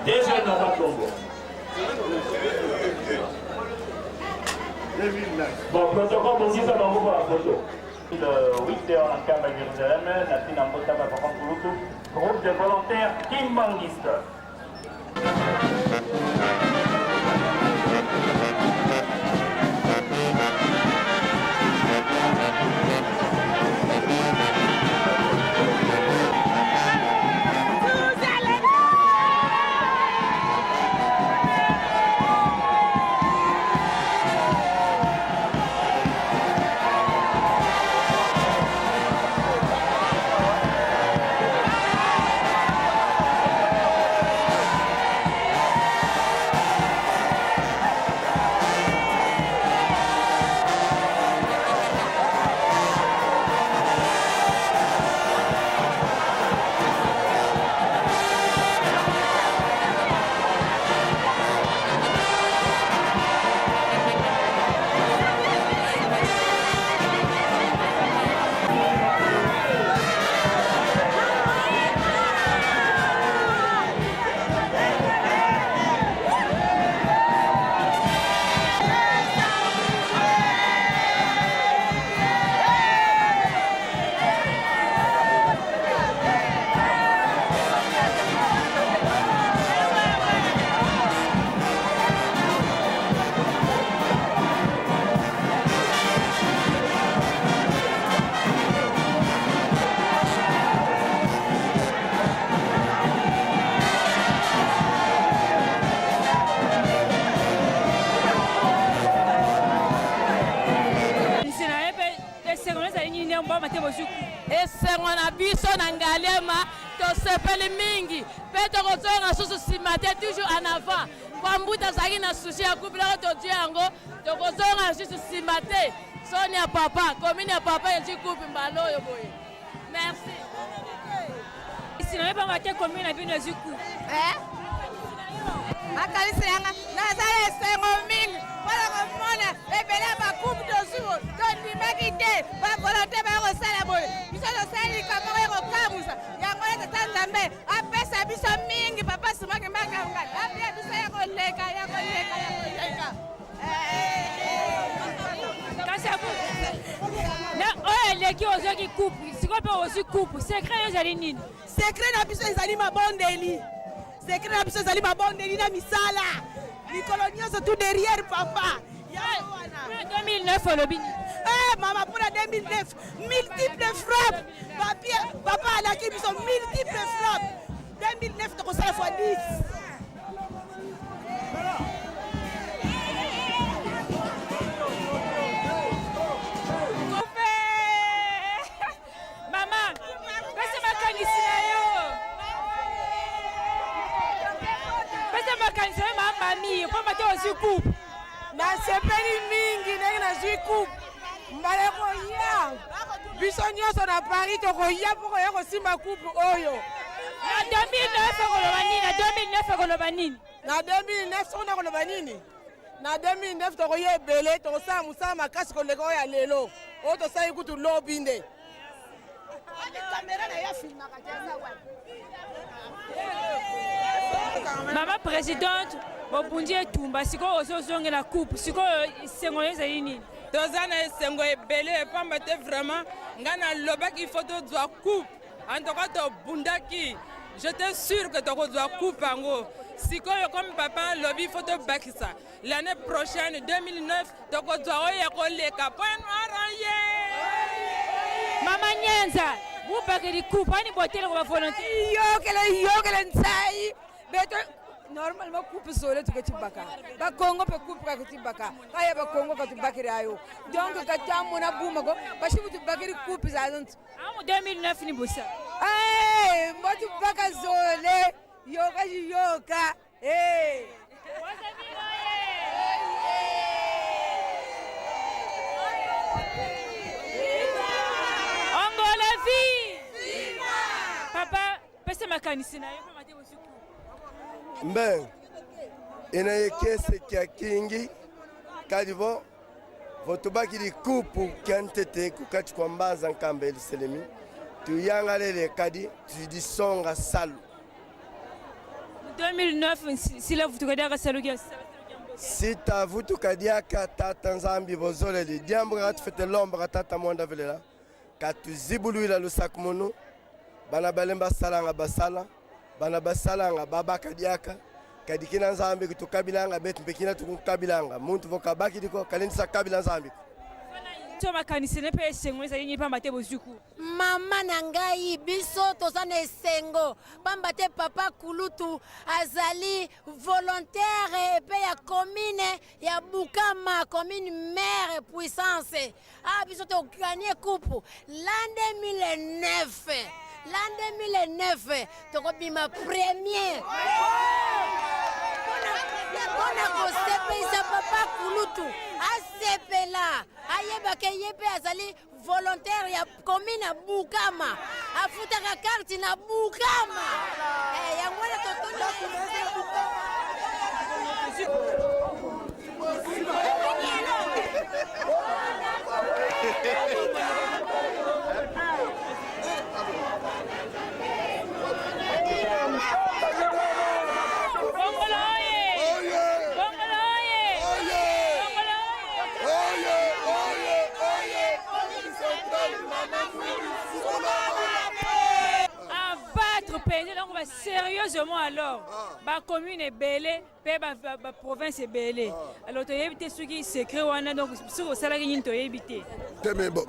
Déjà dans ma Congo. Bon, protocole, on dit ça dans la photo. Le 8h en Kamba Jérusalem, Natina Mbotaba Papankouloutou, groupe de volontaires kimbanguistes.
esengo ezali nini mbo mate bozuku
esengo na biso na Ngaliema tosepeli mingi mpe tokozonga susu nsima te toujours en avant kwa mbuta azalaki na susi ya couple loko todwi yango tokozonga susu nsima te soni ya papa komini ya papa ezwi couple mbala oyo boye merci
isina yebango ate komini na bino ezwi couple
makalisi yanga nazala esengo mingi mpona komona ebele ya bakupe tozuko tondimaki te bavolonté bayokosala boye biso tosali likambo ekokamusa yango ye tata nzambe apesa biso mingi papa simaki makangai apia biso ya koleka
kasi oyo eleki ozwaki couple sikoyo mpe ozwi couple secret ezali nini
sekret na biso ezali mabondeli sekret na biso ezali mabondeli na misala likolo nyonso tout derrière papa
2009 olobi
mama mpona 2009 multiple frappe papa alaki biso multiple frappe 2009 tokosala fois 10
mama pesa makanisi na yo pesa makanisi na yo mamami mpo mate ozwi coupe
nasepeli mingi ndenge nazwi coupe mbala koya biso nyonso na paris tokoya mpo koya kosimba coupe oyo
na 2009 ekoloba nini
na 2009 sokona koloba nini na 2009 tokoya ebele tokosala mosala makasi koleka oyo ya lelo oyo tosali kutu lobi nde
mama présidente bobundi etumba sikoyo ozozongela coupe sikoyo esengo ezali nini
toza na esengo ebele pamba te vraiment nga nalobaki ifo tozwa coupe antoka tobundaki j'étais sûr que tokozwa coupe yango sikoyo comme papa alobi ifo tobakisa l'année prochaine 2009 tokozwa oyo ya koleka point noir ye
mama nyenza bubakeli coupe ani boteleko bavolonté
yokele nzai beto normalement coupe zole tuketibaka bakongo pe coupe kaketibaka kaya bakongo katubakiri ayo donc katamona bumako bashibu tubakiri coupe za zonto
amu 2009 ni busa
mbatu baka zole yoka
ongola vie papa pesa makanisi na yo mate bosuku
mbe ina yekese kya kingi kadivo votubakiri kupu kyantete kukati kwa mbaza nkamba eliselemi tuyangalele kadi tudisonga salu
2009 sila vutukadiaka salu kya
sita vutukadiaka tata nzambi bozoleli diambo kati fete lomba katata mwanda velela katuzibuluila lusaku munu bana balemba salanga basala bana basalanga babakadiaka kadikina nzambi kutukabilanga betu mpekina tukukabilanga muntu vokabaki diko kalendisa kabila nzambi
toma kanisene pe esengo ezali nini pamba te bozuku
mama na ngai biso toza na esengo pamba te papa kulutu azali volontaire epe ya commune ya Bukama commune mère puissance biso tokanie coupe l'an 2009 tokobima premier mpona kosepelisa papa kulutu asepela ayebake ye mpe azali volontaire ya commune ya Bukama afutaka karte na Bukama yango wana
sérieusement alors ba commune ebele pe ba province ebele alors toyebi te soki secret wana donc soki osalaki nini toyebi te
teme bon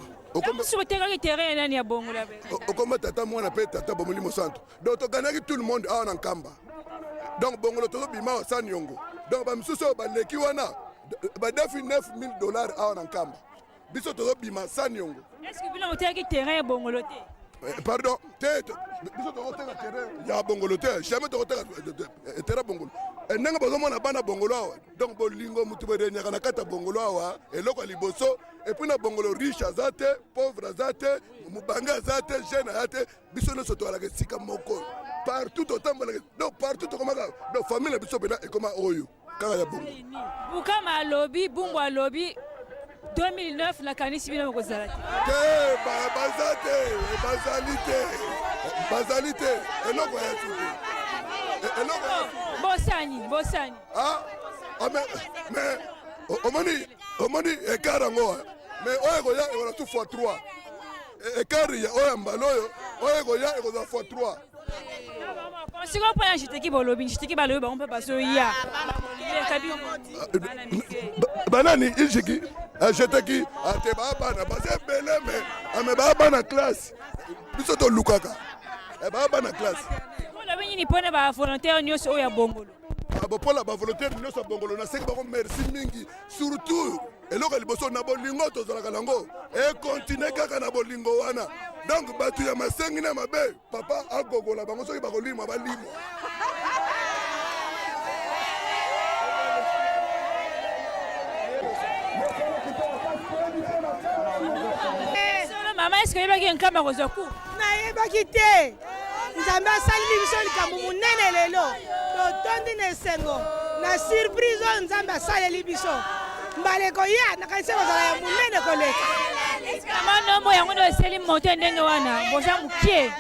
soki otekaki terrain nani ya bongo la
okoma tata mwana mpe tata bomolimo santo donc toganaki tout le monde awa na nkamba donc bongolo tozobima osani yongo donc bamisusu oyo baleki wana badefi $9,000 awa na nkamba biso tozobima sani yongo.
Est-ce que bino moteki terrain bongolo te?
Pardon, biso tokoteka terrain ya bongolo te, jamais tokoteka terrain bongolo. Ndenge bazomona bana bongolo awa, donc bolingo mutu berenyaka na kata bongolo awa, eloko ya liboso, et puis na bongolo riche aza te, pauvre aza te, mubanga aza te, jeune aza te, biso nyonso tozalaka esika moko. Partout totambolaka, donc partout tokomaka, donc famille na biso pena ekoma oyo, kaka ya bongo.
Bukama alobi, Bumbu alobi, 2009 la kanisi bino mokozala te.
Bazalité, eloko ya tutu.
Bosani.
Mais omoni ekara ngoa. Mais oyo ya ekola tout fois 3. Ekari ya oyo mbalo oyo ya ekola fois 3.
Siko pa ya jiteki bolobi, jiteki balobi ba on peut passer ya.
Banani ijiki jeteki ate bana base bele mais ame bana classe. Biso to lukaka. Bana classe.
La bini ni pone ba volontaire nyonso oya bongolo.
Pola ba volontaire nyonso bongolo na sengi bako merci mingi surtout eloko liboso na bolingo tozalaka nango e continue kaka na bolingo wana. Donc batu ya masengi na mabe papa agogola bango soki bakolima balimo.
Mama, est-ce que yebaki nkamba kozoku?
Nayebaki te. Nzambe asaleli biso likambo monene lelo. Totondi na esengo. Na surprise oyo Nzambe asaleli biso. Mbaleko ya nakanisi kozala ya monene koleka.
Kama nombo yango ndo eseli monte ndenge wana. Boza mukie.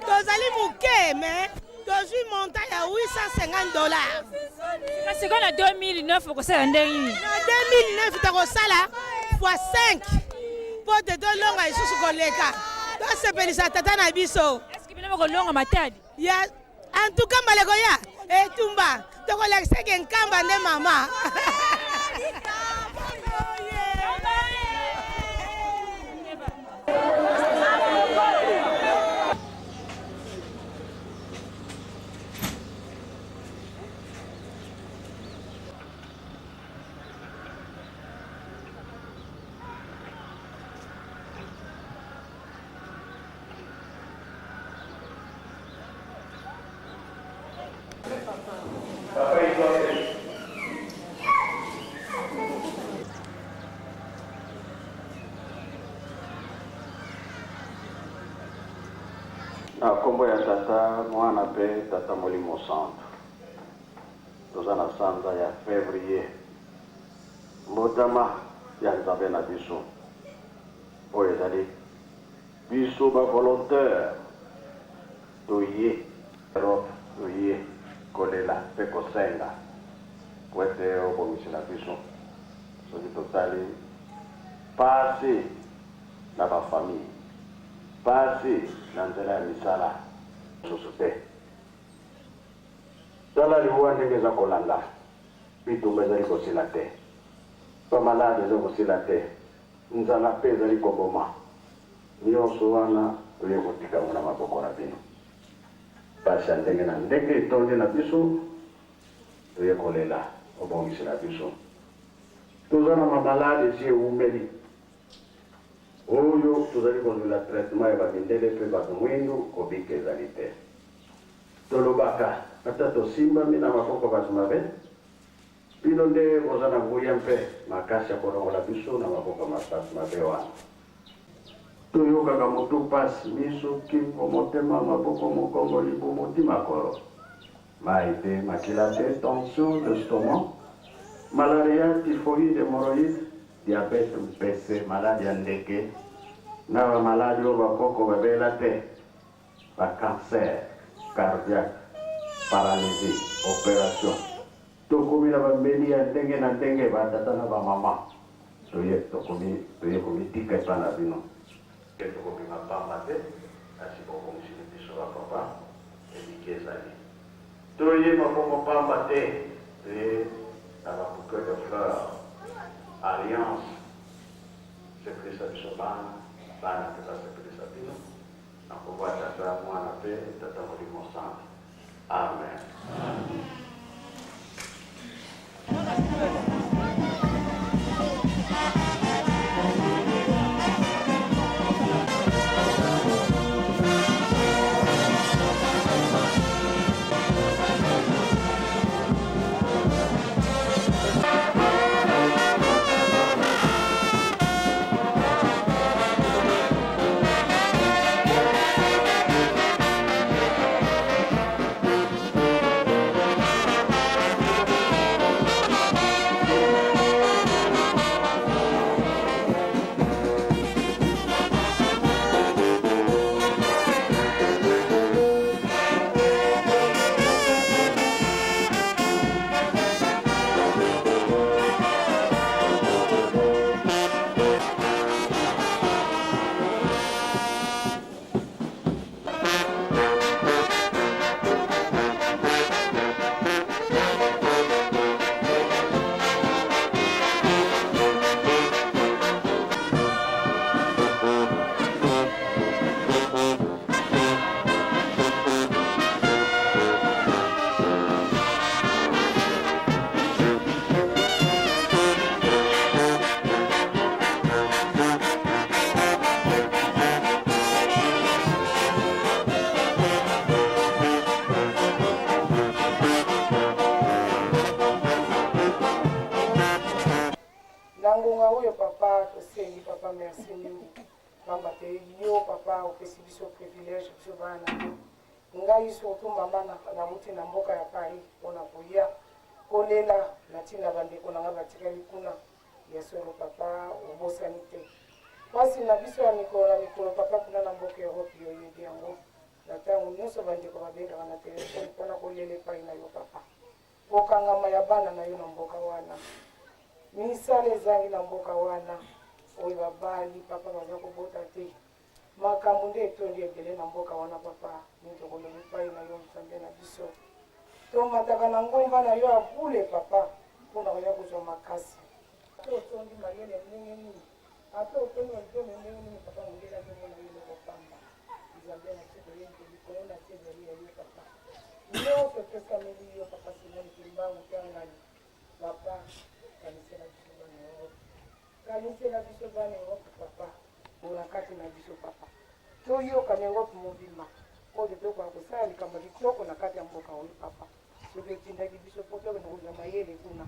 Tozali mukie mais tozwi monta ya $850.
Kasi kwa na 2009 okosala ndenge nini?
Na 2009 takosala fois 5. Pote tolonga lisusu koleka. Tosepelisa tata na biso.
Est-ce que bino kolonga matadi?
Ya en tout cas maleko ya etumba tokolekisa ke nkamba nde mama.
Na kombo ya tata mwana pe tata molimo centre toza na sanza ya février mbotama ya nzambe na biso oyo ezali biso bavolontaire toye kolela mpe kosenga po ete obongisi na biso soki totali pasi na bafamille pasi na nzela ya misala susu te tala liwa ndenge eza kolanda bitumba ezali kosila te bamalade eza kosila te nzala mpe ezali koboma nyonso wana toye kotikango na maboko na bino pasi ya ndenge na ndenge etondi na biso toye kolela obongisi na biso toza na mamalade esi eumeli oyo tozali kozwela traitement ya babindele mpe bato mwindu kobika ezali te tolobaka ata tosimbami na maboko bato mabe bino nde koza na nguya mpe makasi ya kolongola biso na maboko bato mabe wana toyokaka motu pasi miso kingo motema maboko mokongo libu motima kolo mai te makila te tension de stomac malaria typhoïde hémorroïde diabète mpese maladi ya ndeke na bamaladi oyo bakoko babela te bacancer cardiaque paralysie opération tokomi na bambeli ya ndenge na ndenge batata na bamama toye komitika epa na bino ke tokobima pamba te kasi bokomisili biso bapapa eliki ezali toye mabongo pamba te toye na babouquet de fleurs alliance sepelisa biso bana mpe basepelisa bino na kombo ya tata mwana mpe tata molimo centre amen.
Amen.
papa merci mingi pamba te yo papa opesi biso privilège biso bana na yo ngai surtout mama nauti na mboka ya Paris mpona koya kolela na ntina bandeko na ngai batikali kuna ya solo papa obosani te mpasi na biso ya mikolo na mikolo papa kuna na mboka Europe yoyebi yango na ntango nyonso bandeko babengaka na telefone mpona kolela epai na yo papa kokangama ya bana na yo na mboka wana misala ezangi na mboka wana oyo babali papa baza kobota te makambo nde etondi ebele na mboka wana papa nitokoloba epai na yo nzambe na biso tomataka na ngomba na yo abule papa mpona koya kozwa makasi ate otondi mayele ndenge nini ate otondi malidomi ndenge nini papa mondela tomona yo lokopamba nzambe na biso toyebi likolo na te ezali ya yo papa nyonso epesameli yo papa simoni kimbangu kyangani papa kanisela biso bana Europe kanisela biso bana Europe papa mpona kati na biso papa toyoka na Europe mobima oyo tokoka kosala likambo kitoko na kati ya mboka oyo papa soki etindaki biso po tokende kozwa mayele kuna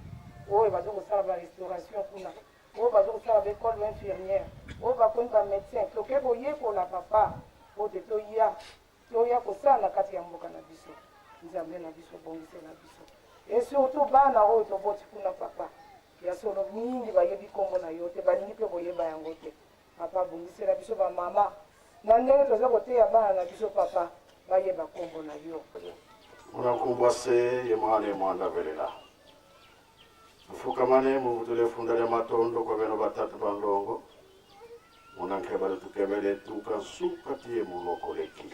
oyo baza kosala barestauration kuna oyo baza kosala baekole bainfirmière oyo bakomi bamédecin toke koyekola papa po te toya kosala na kati ya mboka na biso nzambe na biso bongisela biso et surtout bana oyo toboti kuna papa ya solo mingi bayebi kombo na yo te balingi mpe koyeba yango te papa bongisela biso bamama na ndenge toza koteya bana na biso papa bayeba kombo na yo
munakumbwase ye mwana velela mufukamane muvutule funda lya matondo kwa beno batatu bandongo munankebale tukebele tukansuka tiye mulokoleki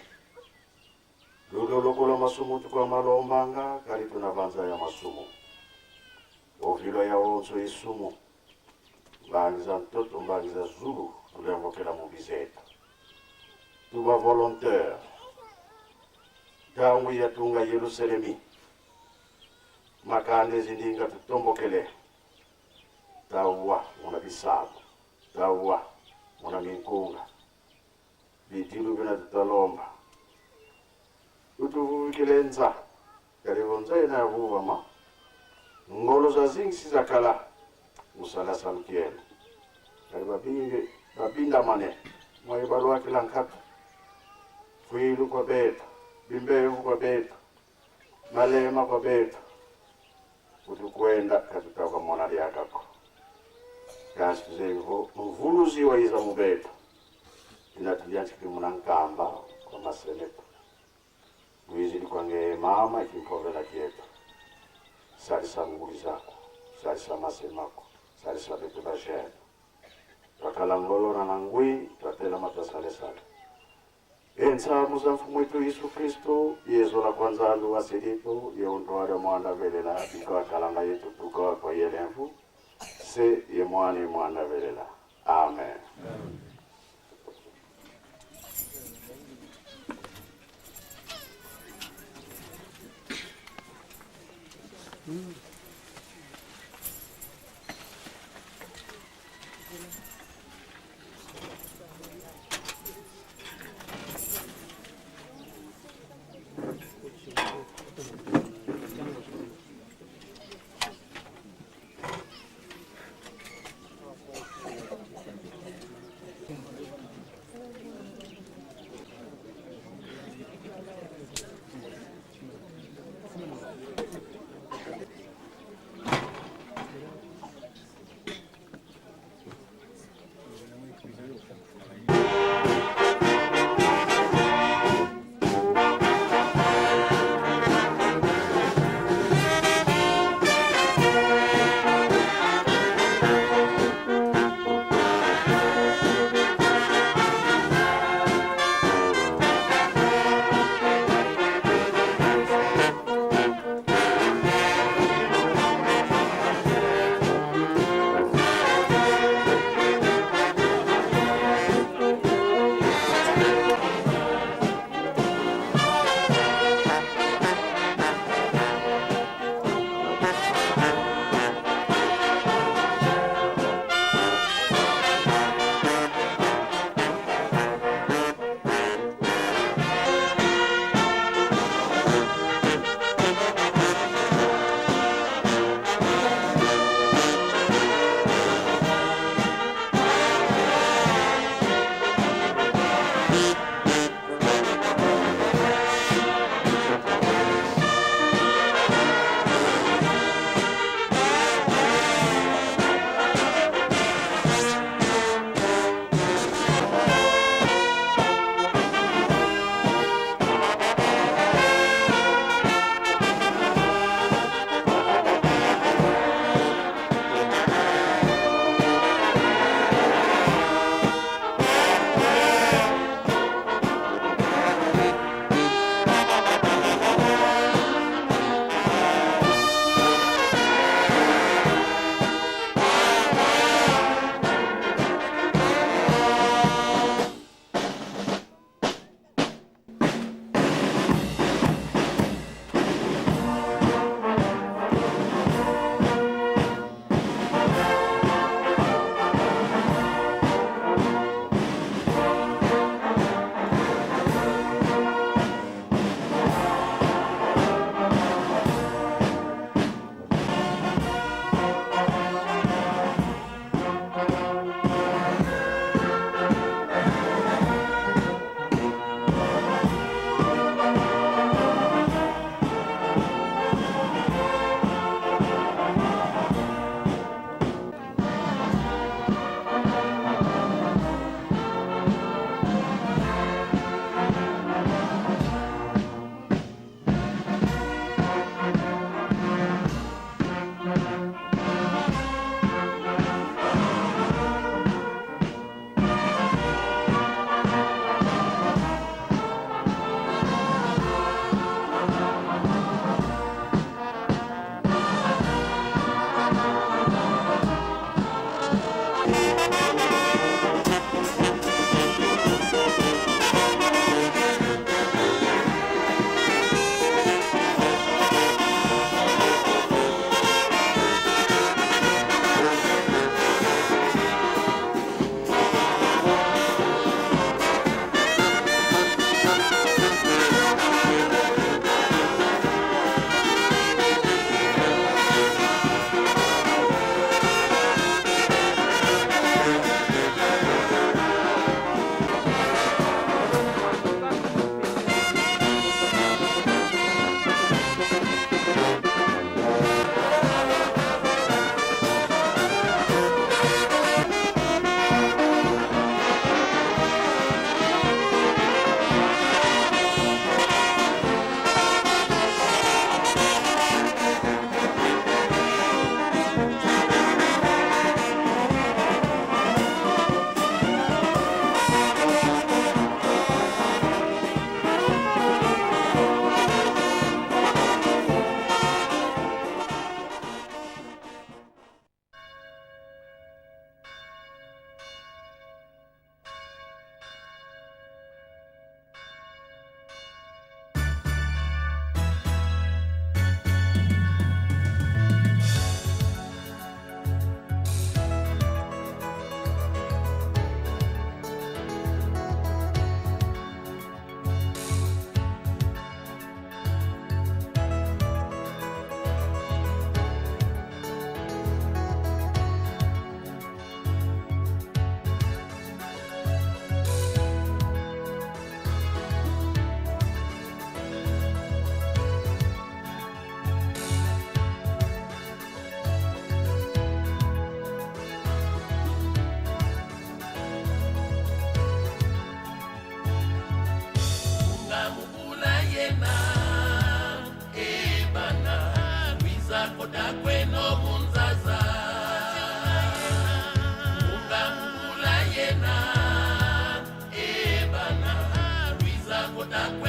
lulo lokola masumu tukwa malombanga kali tunavanza ya masumu ovilo ya onzo isumu mbangiza ntoto mbangiza zulu tulemvokela mubizeta tuba volontaire tangu yatunga Yerusalemi makande zindinga tutombokele tawa muna bisabo tawa muna minkunga bitilu bina tutalomba utuvukilenza kalivonza ina yavuvama ngolo za zingsi za kala musala salutiene kali babinda mane mwaibalwa kilankatu fuilu kwa beta bimbevu kwa beta malema kwa beta utukwenda katutaka mwana lyakako kasi tuzevo mvuluzi wa iza mubeta inatulianchiki muna nkamba kwa maseneta mwizili kwange mama ikimpovela kietu salisa nguli zako salisa masemako salisa betu bajene twakalangolona na ngwi twatela matasalesale ensamu za mfumu wetu Yesu Kristo yezo la kwanza alu wasilipo yeondwale mwana velela bikawa kalanga yetu tukawa kwa yelemfu se ye mwana velela amen.
kota kweno munzaza ungamula yena ebana Luisa kota kweno